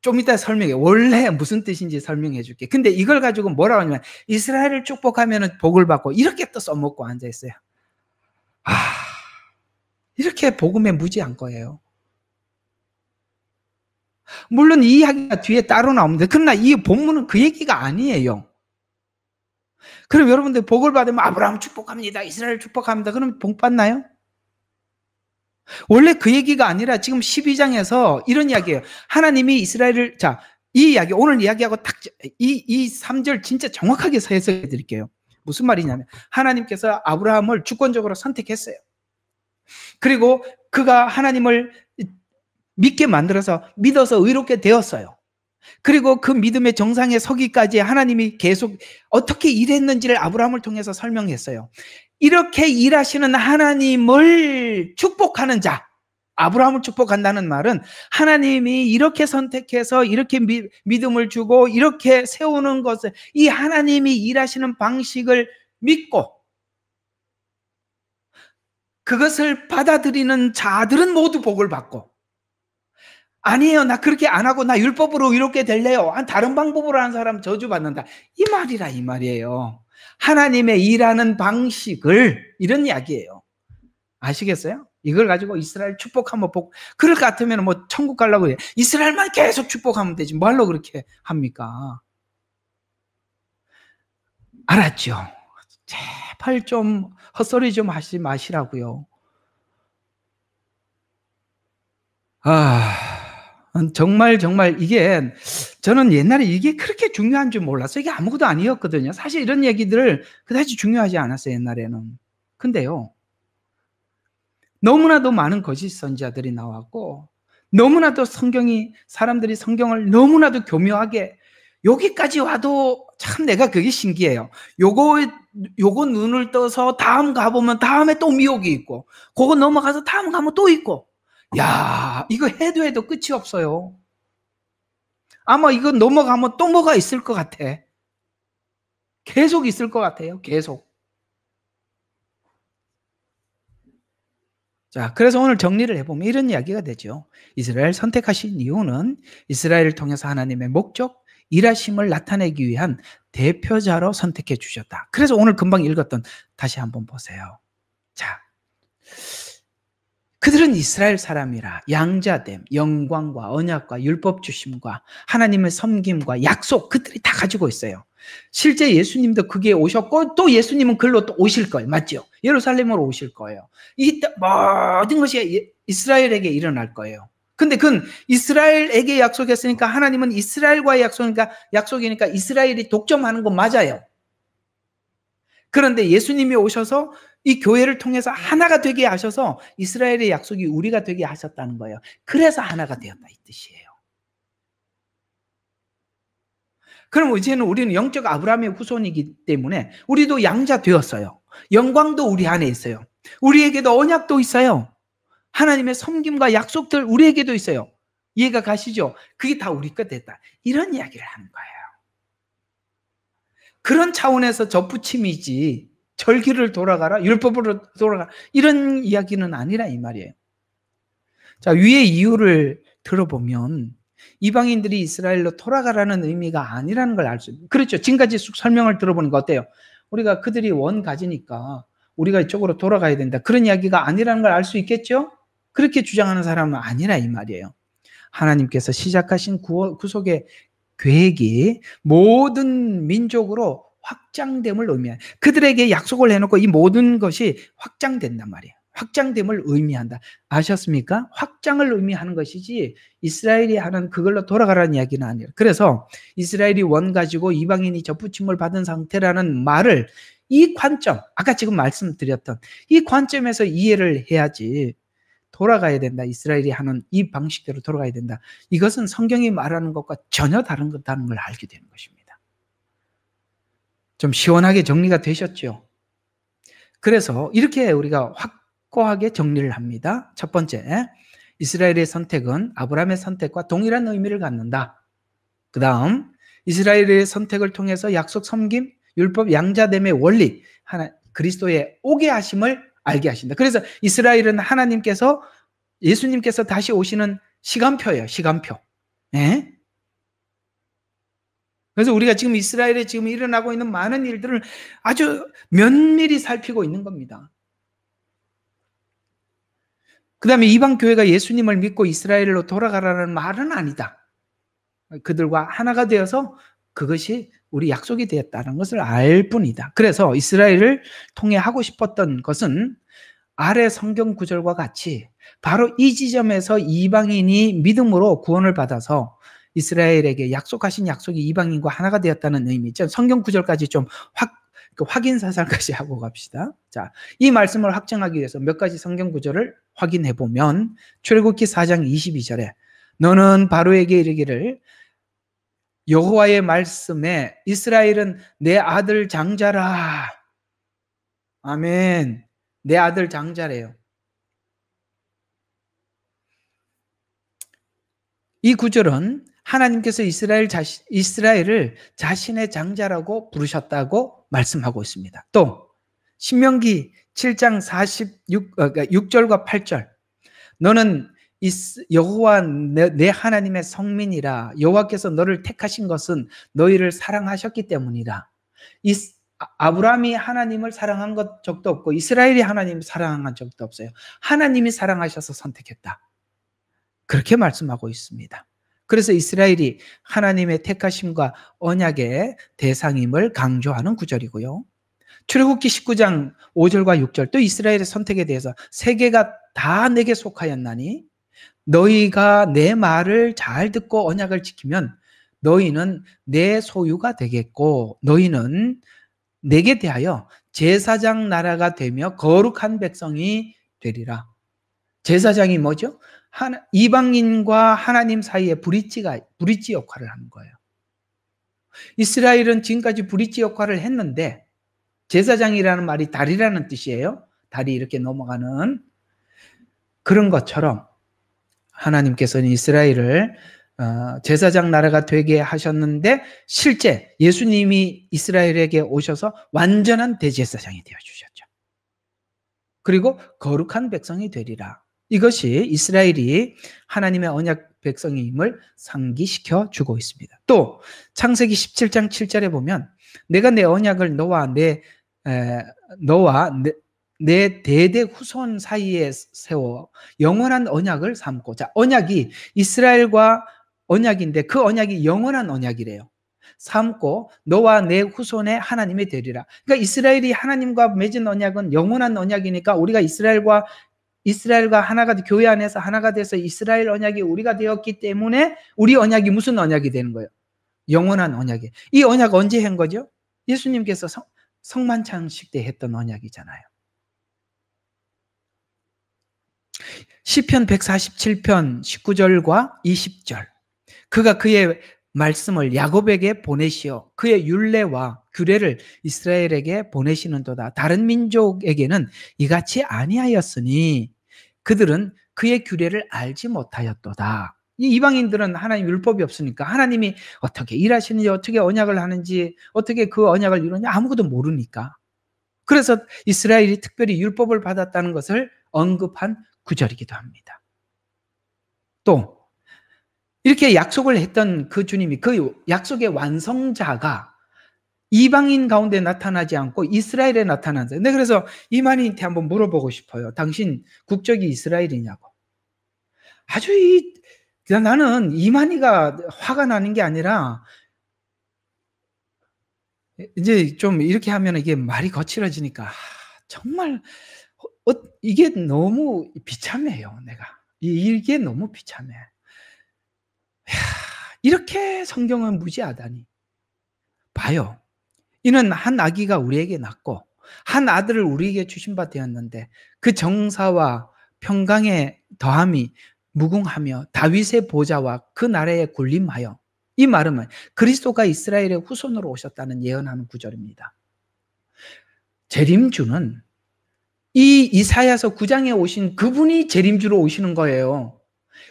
좀 이따 설명해. 원래 무슨 뜻인지 설명해 줄게. 근데 이걸 가지고 뭐라고 하냐면 이스라엘을 축복하면 복을 받고, 이렇게 또 써먹고 앉아 있어요. 이렇게 복음에 무지한 거예요. 물론 이 이야기가 뒤에 따로 나옵니다. 그러나 이 본문은 그 얘기가 아니에요. 그럼 여러분들 복을 받으면 아브라함 축복합니다, 이스라엘 축복합니다. 그럼 복 받나요? 원래 그 얘기가 아니라 지금 12장에서 이런 이야기예요. 하나님이 이스라엘을, 이 이야기, 오늘 이야기하고 딱 이 3절 진짜 정확하게 해석해 드릴게요. 무슨 말이냐면 하나님께서 아브라함을 주권적으로 선택했어요. 그리고 그가 하나님을 믿게 만들어서 믿어서 의롭게 되었어요. 그리고 그 믿음의 정상에 서기까지 하나님이 계속 어떻게 일했는지를 아브라함을 통해서 설명했어요. 이렇게 일하시는 하나님을 축복하는 자, 아브라함을 축복한다는 말은 하나님이 이렇게 선택해서 이렇게 믿음을 주고 이렇게 세우는 것을, 이 하나님이 일하시는 방식을 믿고 그것을 받아들이는 자들은 모두 복을 받고, 아니에요, 나 그렇게 안 하고 나 율법으로 이렇게 될래요, 다른 방법으로 하는 사람 저주받는다, 이 말이라 이 말이에요. 하나님의 일하는 방식을, 이런 이야기예요. 아시겠어요? 이걸 가지고 이스라엘 축복하면 그럴 것 같으면 뭐 천국 가려고 해. 이스라엘만 계속 축복하면 되지. 뭐하러 그렇게 합니까? 알았죠? 제발 좀 헛소리 좀 하지 마시라고요. 정말 이게, 저는 옛날에 이게 그렇게 중요한 줄 몰랐어요. 이게 아무것도 아니었거든요. 사실 이런 얘기들을 그다지 중요하지 않았어요, 옛날에는. 근데요, 너무나도 많은 거짓 선지자들이 나왔고, 너무나도 사람들이 성경을 너무나도 교묘하게, 여기까지 와도 참 내가 그게 신기해요. 요거 눈을 떠서 다음 가보면 다음에 또 미혹이 있고, 그거 넘어가서 다음 가면 또 있고, 야, 이거 해도 끝이 없어요. 아마 이거 넘어가면 또 뭐가 있을 것 같아. 계속 있을 것 같아요. 계속. 자, 그래서 오늘 정리를 해보면 이런 이야기가 되죠. 이스라엘 선택하신 이유는 이스라엘을 통해서 하나님의 목적, 일하심을 나타내기 위한 대표자로 선택해 주셨다. 그래서 오늘 금방 읽었던, 다시 한번 보세요. 자, 그들은 이스라엘 사람이라 양자됨, 영광과 언약과 율법 주심과 하나님의 섬김과 약속, 그들이 다 가지고 있어요. 실제 예수님도 그게 오셨고, 또 예수님은 글로 또 오실 거예요. 맞죠? 예루살렘으로 오실 거예요. 이 모든 것이 이스라엘에게 일어날 거예요. 근데 그건 이스라엘에게 약속했으니까, 하나님은 이스라엘과의 약속이니까 이스라엘이 독점하는 건 맞아요. 그런데 예수님이 오셔서 이 교회를 통해서 하나가 되게 하셔서 이스라엘의 약속이 우리가 되게 하셨다는 거예요. 그래서 하나가 되었다, 이 뜻이에요. 그럼 이제는 우리는 영적 아브라함의 후손이기 때문에 우리도 양자 되었어요. 영광도 우리 안에 있어요. 우리에게도 언약도 있어요. 하나님의 섬김과 약속들 우리에게도 있어요. 이해가 가시죠? 그게 다 우리 것 됐다, 이런 이야기를 하는 거예요. 그런 차원에서 접붙임이지, 절기를 돌아가라, 율법으로 돌아가라, 이런 이야기는 아니라 이 말이에요. 자, 위의 이유를 들어보면 이방인들이 이스라엘로 돌아가라는 의미가 아니라는 걸 알 수 있어요. 그렇죠. 지금까지 쭉 설명을 들어보니까 어때요? 우리가 그들이 원 가지니까 우리가 이쪽으로 돌아가야 된다, 그런 이야기가 아니라는 걸 알 수 있겠죠? 그렇게 주장하는 사람은 아니라 이 말이에요. 하나님께서 시작하신 구속의 계획이 모든 민족으로 확장됨을 의미해요. 그들에게 약속을 해놓고 이 모든 것이 확장된단 말이에요. 확장됨을 의미한다. 아셨습니까? 확장을 의미하는 것이지 이스라엘이 하는 그걸로 돌아가라는 이야기는 아니에요. 그래서 이스라엘이 원 가지고 이방인이 접붙임을 받은 상태라는 말을, 이 관점, 아까 지금 말씀드렸던 이 관점에서 이해를 해야지, 돌아가야 된다, 이스라엘이 하는 이 방식대로 돌아가야 된다, 이것은 성경이 말하는 것과 전혀 다른 거다는 걸 알게 되는 것입니다. 좀 시원하게 정리가 되셨죠? 그래서 이렇게 우리가 확고하게 정리를 합니다. 첫 번째, 이스라엘의 선택은 아브라함의 선택과 동일한 의미를 갖는다. 그 다음, 이스라엘의 선택을 통해서 약속 섬김, 율법 양자됨의 원리, 그리스도의 오게 하심을 알게 하신다. 그래서 이스라엘은 하나님께서, 예수님께서 다시 오시는 시간표예요. 시간표. 네? 그래서 우리가 지금 이스라엘에 지금 일어나고 있는 많은 일들을 아주 면밀히 살피고 있는 겁니다. 그 다음에 이방 교회가 예수님을 믿고 이스라엘로 돌아가라는 말은 아니다. 그들과 하나가 되어서 그것이 우리 약속이 되었다는 것을 알 뿐이다. 그래서 이스라엘을 통해 하고 싶었던 것은 아래 성경 구절과 같이 바로 이 지점에서 이방인이 믿음으로 구원을 받아서 이스라엘에게 약속하신 약속이 이방인과 하나가 되었다는 의미죠. 성경 구절까지 좀 확인 사살까지 하고 갑시다. 자, 이 말씀을 확정하기 위해서 몇 가지 성경 구절을 확인해 보면, 출애굽기 4장 22절에 너는 바로에게 이르기를 여호와의 말씀에 이스라엘은 내 아들 장자라. 아멘. 내 아들 장자래요. 이 구절은 하나님께서 이스라엘을 자신의 장자라고 부르셨다고 말씀하고 있습니다. 또 신명기 7장 6절과 8절, 너는 여호와 내 하나님의 성민이라. 여호와께서 너를 택하신 것은 너희를 사랑하셨기 때문이라. 아브라함이 하나님을 사랑한 적도 없고 이스라엘이 하나님을 사랑한 적도 없어요. 하나님이 사랑하셔서 선택했다. 그렇게 말씀하고 있습니다. 그래서 이스라엘이 하나님의 택하심과 언약의 대상임을 강조하는 구절이고요. 출애굽기 19장 5절과 6절 또 이스라엘의 선택에 대해서 세계가 다 내게 속하였나니 너희가 내 말을 잘 듣고 언약을 지키면 너희는 내 소유가 되겠고 너희는 내게 대하여 제사장 나라가 되며 거룩한 백성이 되리라. 제사장이 뭐죠? 이방인과 하나님 사이에 브릿지 역할을 하는 거예요. 이스라엘은 지금까지 브릿지 역할을 했는데 제사장이라는 말이 다리라는 뜻이에요. 다리 이렇게 넘어가는 그런 것처럼 하나님께서는 이스라엘을 제사장 나라가 되게 하셨는데 실제 예수님이 이스라엘에게 오셔서 완전한 대제사장이 되어주셨죠. 그리고 거룩한 백성이 되리라. 이것이 이스라엘이 하나님의 언약 백성임을 상기시켜 주고 있습니다. 또 창세기 17장 7절에 보면 내가 내 언약을 너와 내 대대 후손 사이에 세워 영원한 언약을 삼고, 자, 언약이 이스라엘과 언약인데 그 언약이 영원한 언약이래요. 삼고 너와 내 후손의 하나님이 되리라. 그러니까 이스라엘이 하나님과 맺은 언약은 영원한 언약이니까 우리가 이스라엘과 하나가 교회 안에서 하나가 돼서 이스라엘 언약이 우리가 되었기 때문에 우리 언약이 무슨 언약이 되는 거예요? 영원한 언약이. 이 언약 언제 한 거죠? 예수님께서 성만찬식 때 했던 언약이잖아요. 시편 147편 19절과 20절. 그가 그의 말씀을 야곱에게 보내시어 그의 율례와 규례를 이스라엘에게 보내시는도다. 다른 민족에게는 이같이 아니하였으니 그들은 그의 규례를 알지 못하였도다. 이 이방인들은 하나님 율법이 없으니까 하나님이 어떻게 일하시는지, 어떻게 언약을 하는지, 어떻게 그 언약을 이루는지 아무것도 모르니까. 그래서 이스라엘이 특별히 율법을 받았다는 것을 언급한 구절이기도 합니다. 또 이렇게 약속을 했던 그 주님이 그 약속의 완성자가 이방인 가운데 나타나지 않고 이스라엘에 나타난다. 근데 그래서 이만희한테 한번 물어보고 싶어요. 당신 국적이 이스라엘이냐고. 나는 이만희가 화가 나는 게 아니라 이제 좀 이렇게 하면 이게 말이 거칠어지니까 정말 이게 너무 비참해요. 이게 너무 비참해. 이렇게 성경은 무지하다니. 봐요. 이는 한 아기가 우리에게 낳고 한 아들을 우리에게 주신 바 되었는데 그 정사와 평강의 더함이 무궁하며 다윗의 보좌와 그 나라에 군림하여, 이 말은 그리스도가 이스라엘의 후손으로 오셨다는 예언하는 구절입니다. 재림주는 이 이사야서 9장에 오신 그분이 재림주로 오시는 거예요.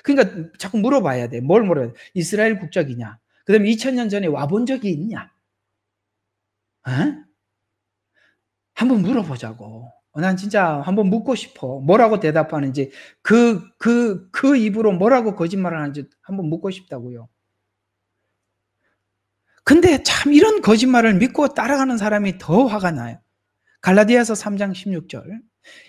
그러니까 자꾸 물어봐야 돼. 뭘 물어야 돼? 이스라엘 국적이냐? 그 다음에 2000년 전에 와본 적이 있냐? 한번 물어보자고. 난 진짜 한번 묻고 싶어. 뭐라고 대답하는지, 그 입으로 뭐라고 거짓말을 하는지 한번 묻고 싶다고요. 근데 참 이런 거짓말을 믿고 따라가는 사람이 더 화가 나요. 갈라디아서 3장 16절.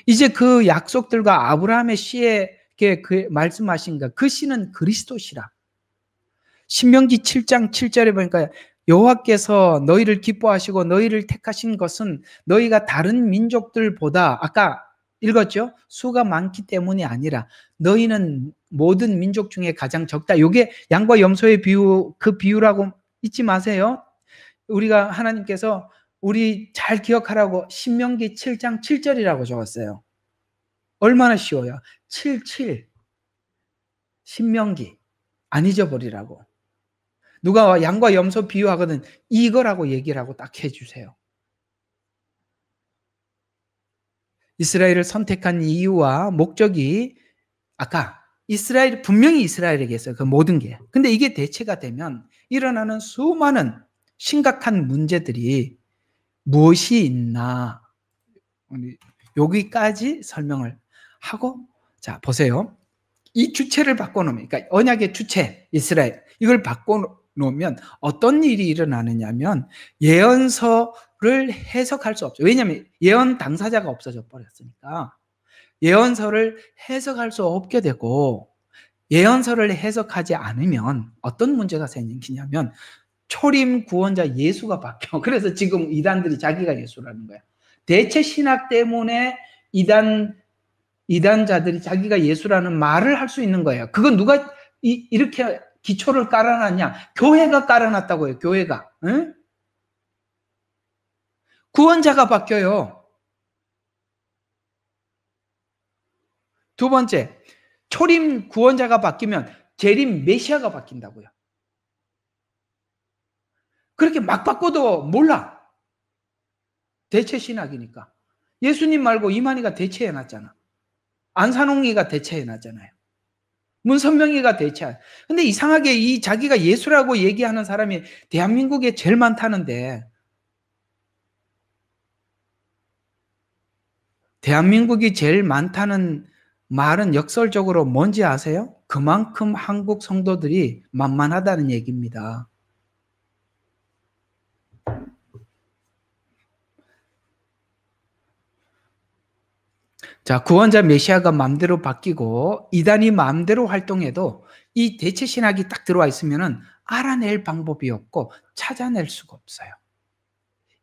이제 그 약속들과 아브라함의 씨에 그 말씀하신 그 씨는 그리스도시라. 신명기 7장 7절에 보니까 여호와께서 너희를 기뻐하시고 너희를 택하신 것은 너희가 다른 민족들보다, 아까 읽었죠? 수가 많기 때문이 아니라 너희는 모든 민족 중에 가장 적다. 이게 양과 염소의 비유, 그 비유라고 잊지 마세요. 우리가 하나님께서 우리 잘 기억하라고 신명기 7장 7절이라고 적었어요. 얼마나 쉬워요. 77 신명기 안 잊어버리라고. 누가 양과 염소 비유하거든 이거라고 얘기를 하고 딱 해주세요. 이스라엘을 선택한 이유와 목적이 아까 분명히 이스라엘에게 있어요. 그 모든 게. 근데 이게 대체가 되면 일어나는 수많은 심각한 문제들이 무엇이 있나, 여기까지 설명을 하고, 자 보세요. 이 주체를 바꿔놓으면, 그러니까 언약의 주체 이스라엘, 이걸 놓으면 어떤 일이 일어나느냐면 예언서를 해석할 수 없어요. 왜냐하면 예언 당사자가 없어져 버렸으니까 예언서를 해석할 수 없게 되고, 예언서를 해석하지 않으면 어떤 문제가 생기냐면 초림 구원자 예수가 바뀌어. 그래서 지금 이단들이 자기가 예수라는 거야. 대체 신학 때문에 이단자들이 자기가 예수라는 말을 할 수 있는 거예요. 그건 누가 이렇게 기초를 깔아놨냐? 교회가 깔아놨다고요. 교회가. 응? 구원자가 바뀌어요. 두 번째, 초림 구원자가 바뀌면 재림 메시아가 바뀐다고요. 그렇게 막 바꿔도 몰라. 대체 신학이니까. 예수님 말고 이만희가 대체해놨잖아. 안산홍이가 대체해놨잖아요. 문선명이가 대체. 근데 이상하게 이 자기가 예수라고 얘기하는 사람이 대한민국에 제일 많다는데, 대한민국이 제일 많다는 말은 역설적으로 뭔지 아세요? 그만큼 한국 성도들이 만만하다는 얘기입니다. 자, 구원자 메시아가 마음대로 바뀌고 이단이 마음대로 활동해도 이 대체 신학이 딱 들어와 있으면은 알아낼 방법이 없고 찾아낼 수가 없어요.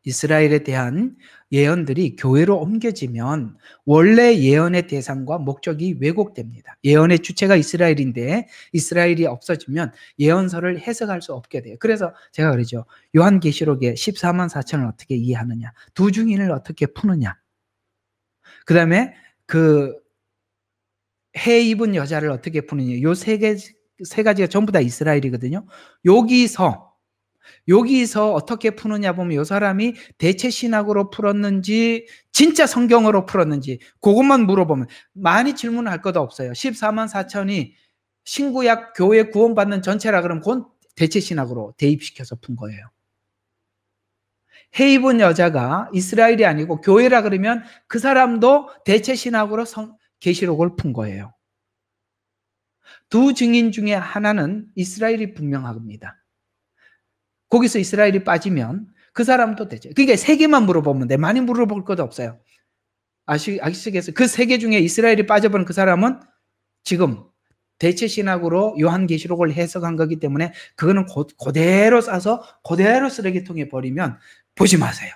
이스라엘에 대한 예언들이 교회로 옮겨지면 원래 예언의 대상과 목적이 왜곡됩니다. 예언의 주체가 이스라엘인데 이스라엘이 없어지면 예언서를 해석할 수 없게 돼요. 그래서 제가 그러죠. 요한계시록의 14만 4천을 어떻게 이해하느냐, 두 증인을 어떻게 푸느냐, 그 다음에 그 해 입은 여자를 어떻게 푸느냐, 요 세 가지가 전부 다 이스라엘이거든요. 여기서 어떻게 푸느냐 보면 이 사람이 대체 신학으로 풀었는지 진짜 성경으로 풀었는지 그것만 물어보면 많이 질문할 것도 없어요. 14만 4천이 신구약 교회 구원받는 전체라 그러면 그건 대체 신학으로 대입시켜서 푼 거예요. 해 입은 여자가 이스라엘이 아니고 교회라 그러면 그 사람도 대체 신학으로 계시록을 푼 거예요. 두 증인 중에 하나는 이스라엘이 분명합니다. 거기서 이스라엘이 빠지면 그 사람도 되죠. 그러니까 세 개만 물어보면 돼. 많이 물어볼 것도 없어요. 아시겠어요? 그 세 개 중에 이스라엘이 빠져버린 그 사람은 지금 대체 신학으로 요한계시록을 해석한 거기 때문에 그거는 그대로 싸서 그대로 쓰레기통에 버리면 보지 마세요.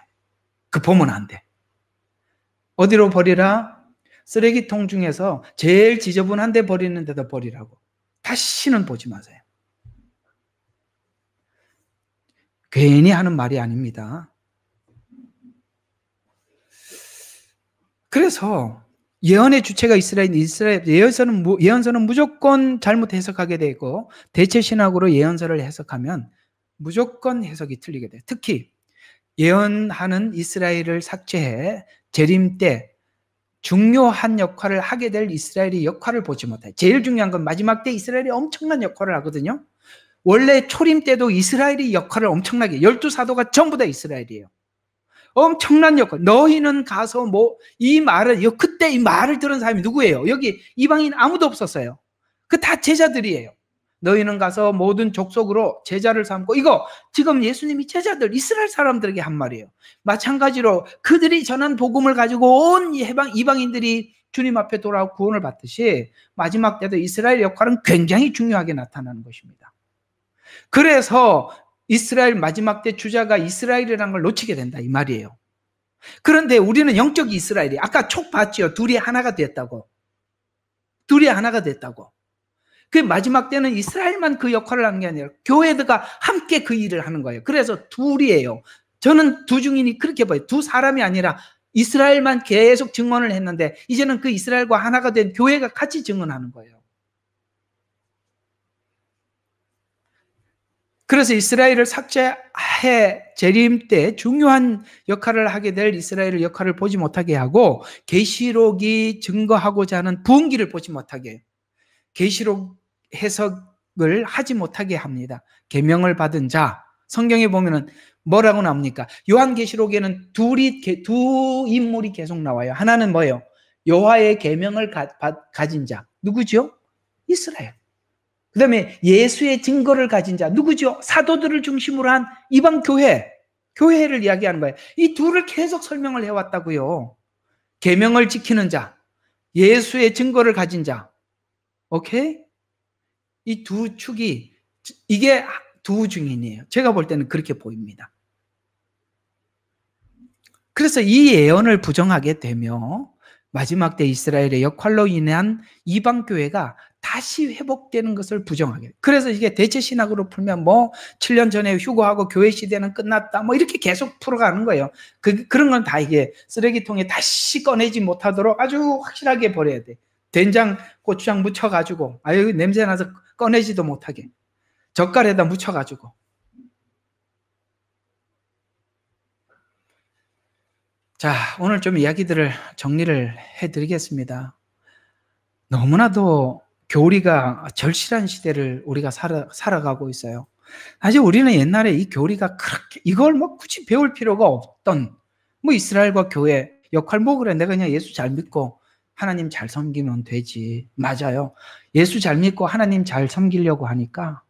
그 보면 안 돼. 어디로 버리라? 쓰레기통 중에서 제일 지저분한 데 버리는 데다 버리라고. 다시는 보지 마세요. 괜히 하는 말이 아닙니다. 그래서 예언의 주체가 이스라엘 예언서는 무조건 잘못 해석하게 되고 대체 신학으로 예언서를 해석하면 무조건 해석이 틀리게 돼요. 특히 예언하는 이스라엘을 삭제해 재림 때 중요한 역할을 하게 될 이스라엘의 역할을 보지 못해요. 제일 중요한 건 마지막 때 이스라엘이 엄청난 역할을 하거든요. 원래 초림 때도 이스라엘이 역할을 엄청나게, 12사도가 전부 다 이스라엘이에요. 엄청난 역할. 너희는 가서 이 말을, 그때 이 말을 들은 사람이 누구예요? 여기 이방인 아무도 없었어요. 그 다 제자들이에요. 너희는 가서 모든 족속으로 제자를 삼고, 이거 지금 예수님이 제자들, 이스라엘 사람들에게 한 말이에요. 마찬가지로 그들이 전한 복음을 가지고 온 이방인들이 주님 앞에 돌아오고 구원을 받듯이 마지막 때도 이스라엘 역할은 굉장히 중요하게 나타나는 것입니다. 그래서 이스라엘 마지막 때 주자가 이스라엘이라는 걸 놓치게 된다 이 말이에요. 그런데 우리는 영적 이스라엘이 아까 촉 봤죠. 둘이 하나가 됐다고. 그 마지막 때는 이스라엘만 그 역할을 하는 게 아니라 교회가 함께 그 일을 하는 거예요. 그래서 둘이에요. 저는 두 증인이 그렇게 봐요. 두 사람이 아니라 이스라엘만 계속 증언을 했는데 이제는 그 이스라엘과 하나가 된 교회가 같이 증언하는 거예요. 그래서 이스라엘을 삭제해 재림 때 중요한 역할을 하게 될 이스라엘의 역할을 보지 못하게 하고 계시록이 증거하고자 하는 부흥기를 보지 못하게 해요. 계시록 해석을 하지 못하게 합니다. 계명을 받은 자, 성경에 보면은 뭐라고 나옵니까? 요한계시록에는 두 인물이 계속 나와요. 하나는 뭐예요? 여호와의 계명을 가진 자. 누구죠? 이스라엘. 그 다음에 예수의 증거를 가진 자, 누구죠? 사도들을 중심으로 한 이방 교회를 이야기하는 거예요. 이 둘을 계속 설명을 해왔다고요. 계명을 지키는 자, 예수의 증거를 가진 자. 오케이? 이 두 축이, 이게 두 증인이에요. 제가 볼 때는 그렇게 보입니다. 그래서 이 예언을 부정하게 되며 마지막 때 이스라엘의 역할로 인한 이방교회가 다시 회복되는 것을 부정하게. 그래서 이게 대체신학으로 풀면 7년 전에 휴거하고 교회 시대는 끝났다. 이렇게 계속 풀어가는 거예요. 그런 건 다 이게 쓰레기통에 다시 꺼내지 못하도록 아주 확실하게 버려야 돼. 된장, 고추장 묻혀가지고, 냄새나서 꺼내지도 못하게. 젓갈에다 묻혀가지고. 자, 오늘 좀 이야기들을 정리를 해드리겠습니다. 너무나도 교리가 절실한 시대를 우리가 살아가고 있어요. 사실 우리는 옛날에 이 교리가 그렇게, 이걸 굳이 배울 필요가 없던, 이스라엘과 교회 역할 그래. 내가 그냥 예수 잘 믿고 하나님 잘 섬기면 되지. 맞아요. 예수 잘 믿고 하나님 잘 섬기려고 하니까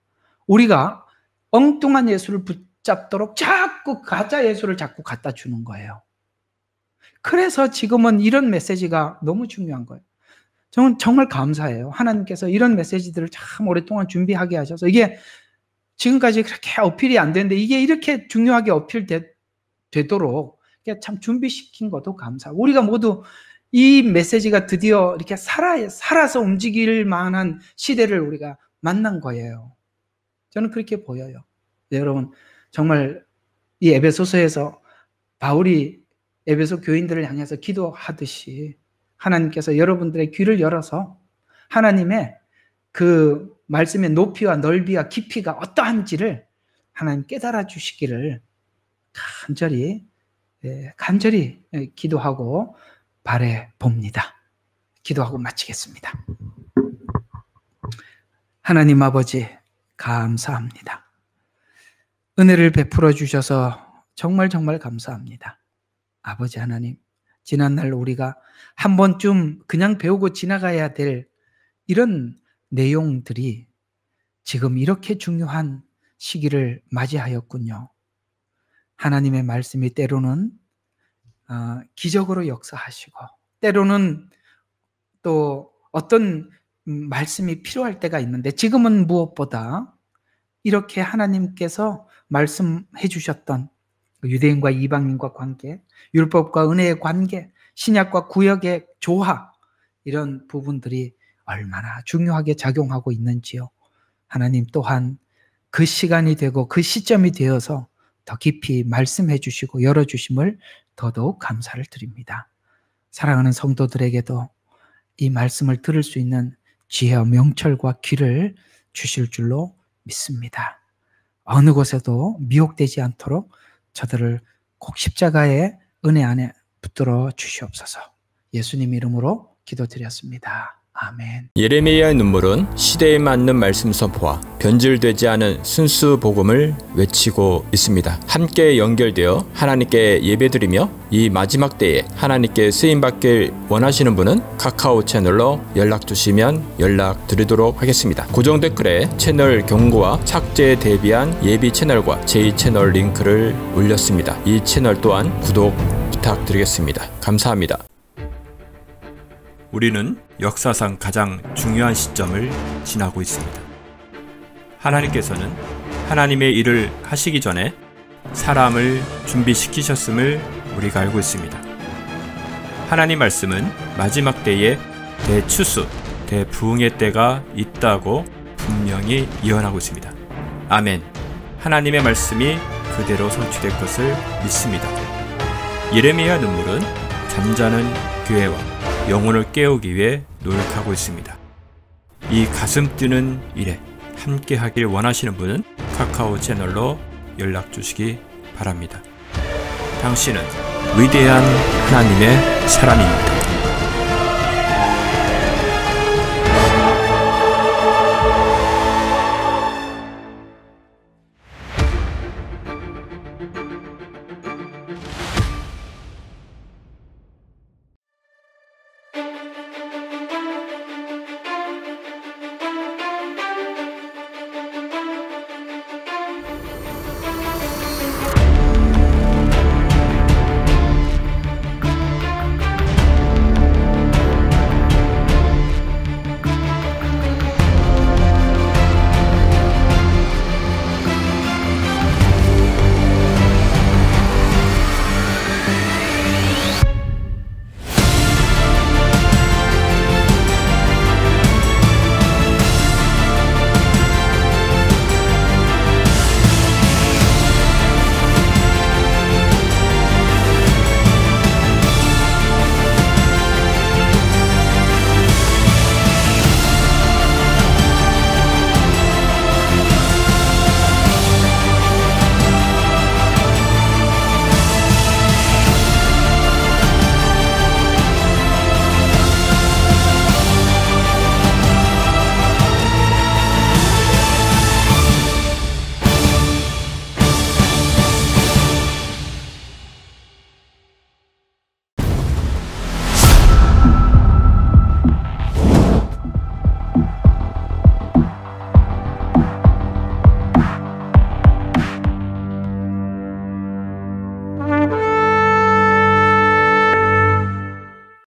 우리가 엉뚱한 예수를 붙잡도록 자꾸 가짜 예수를 자꾸 갖다 주는 거예요. 그래서 지금은 이런 메시지가 너무 중요한 거예요. 저는 정말 감사해요. 하나님께서 이런 메시지들을 참 오랫동안 준비하게 하셔서 이게 지금까지 그렇게 어필이 안 되는데 이게 이렇게 중요하게 어필되도록 참 준비시킨 것도 감사하고, 우리가 모두 이 메시지가 드디어 이렇게 살아서 움직일 만한 시대를 우리가 만난 거예요. 저는 그렇게 보여요. 네, 여러분, 정말 이 에베소서에서 바울이 에베소 교인들을 향해서 기도하듯이 하나님께서 여러분들의 귀를 열어서 하나님의 그 말씀의 높이와 넓이와 깊이가 어떠한지를 하나님 깨달아 주시기를 간절히 기도하고 바래 봅니다. 기도하고 마치겠습니다. 하나님 아버지, 감사합니다. 은혜를 베풀어 주셔서 정말 감사합니다. 아버지 하나님, 지난날 우리가 한 번쯤 그냥 배우고 지나가야 될 이런 내용들이 지금 이렇게 중요한 시기를 맞이하였군요. 하나님의 말씀이 때로는 기적으로 역사하시고, 때로는 또 어떤 말씀이 필요할 때가 있는데, 지금은 무엇보다 이렇게 하나님께서 말씀해 주셨던 유대인과 이방인과 관계, 율법과 은혜의 관계, 신약과 구약의 조화, 이런 부분들이 얼마나 중요하게 작용하고 있는지요. 하나님 또한 그 시간이 되고 그 시점이 되어서 더 깊이 말씀해 주시고 열어주심을 더더욱 감사를 드립니다. 사랑하는 성도들에게도 이 말씀을 들을 수 있는 지혜와 명철과 귀를 주실 줄로 믿습니다. 어느 곳에도 미혹되지 않도록 저들을 꼭 십자가의 은혜 안에 붙들어 주시옵소서. 예수님 이름으로 기도드렸습니다. 아멘. 예레미야의 눈물은 시대에 맞는 말씀 선포와 변질되지 않은 순수 복음을 외치고 있습니다. 함께 연결되어 하나님께 예배드리며 이 마지막 때에 하나님께 쓰임받길 원하시는 분은 카카오 채널로 연락 주시면 연락드리도록 하겠습니다. 고정 댓글에 채널 경고와 착제에 대비한 예비 채널과 제2채널 링크를 올렸습니다. 이 채널 또한 구독 부탁드리겠습니다. 감사합니다. 우리는 역사상 가장 중요한 시점을 지나고 있습니다. 하나님께서는 하나님의 일을 하시기 전에 사람을 준비시키셨음을 우리가 알고 있습니다. 하나님 말씀은 마지막 때에 대추수, 대부흥의 때가 있다고 분명히 예언하고 있습니다. 아멘. 하나님의 말씀이 그대로 성취될 것을 믿습니다. 예레미야 눈물은 잠자는 교회와 영혼을 깨우기 위해 노력하고 있습니다. 이 가슴 뛰는 일에 함께 하길 원하시는 분은 카카오 채널로 연락 주시기 바랍니다. 당신은 위대한 하나님의 사람입니다.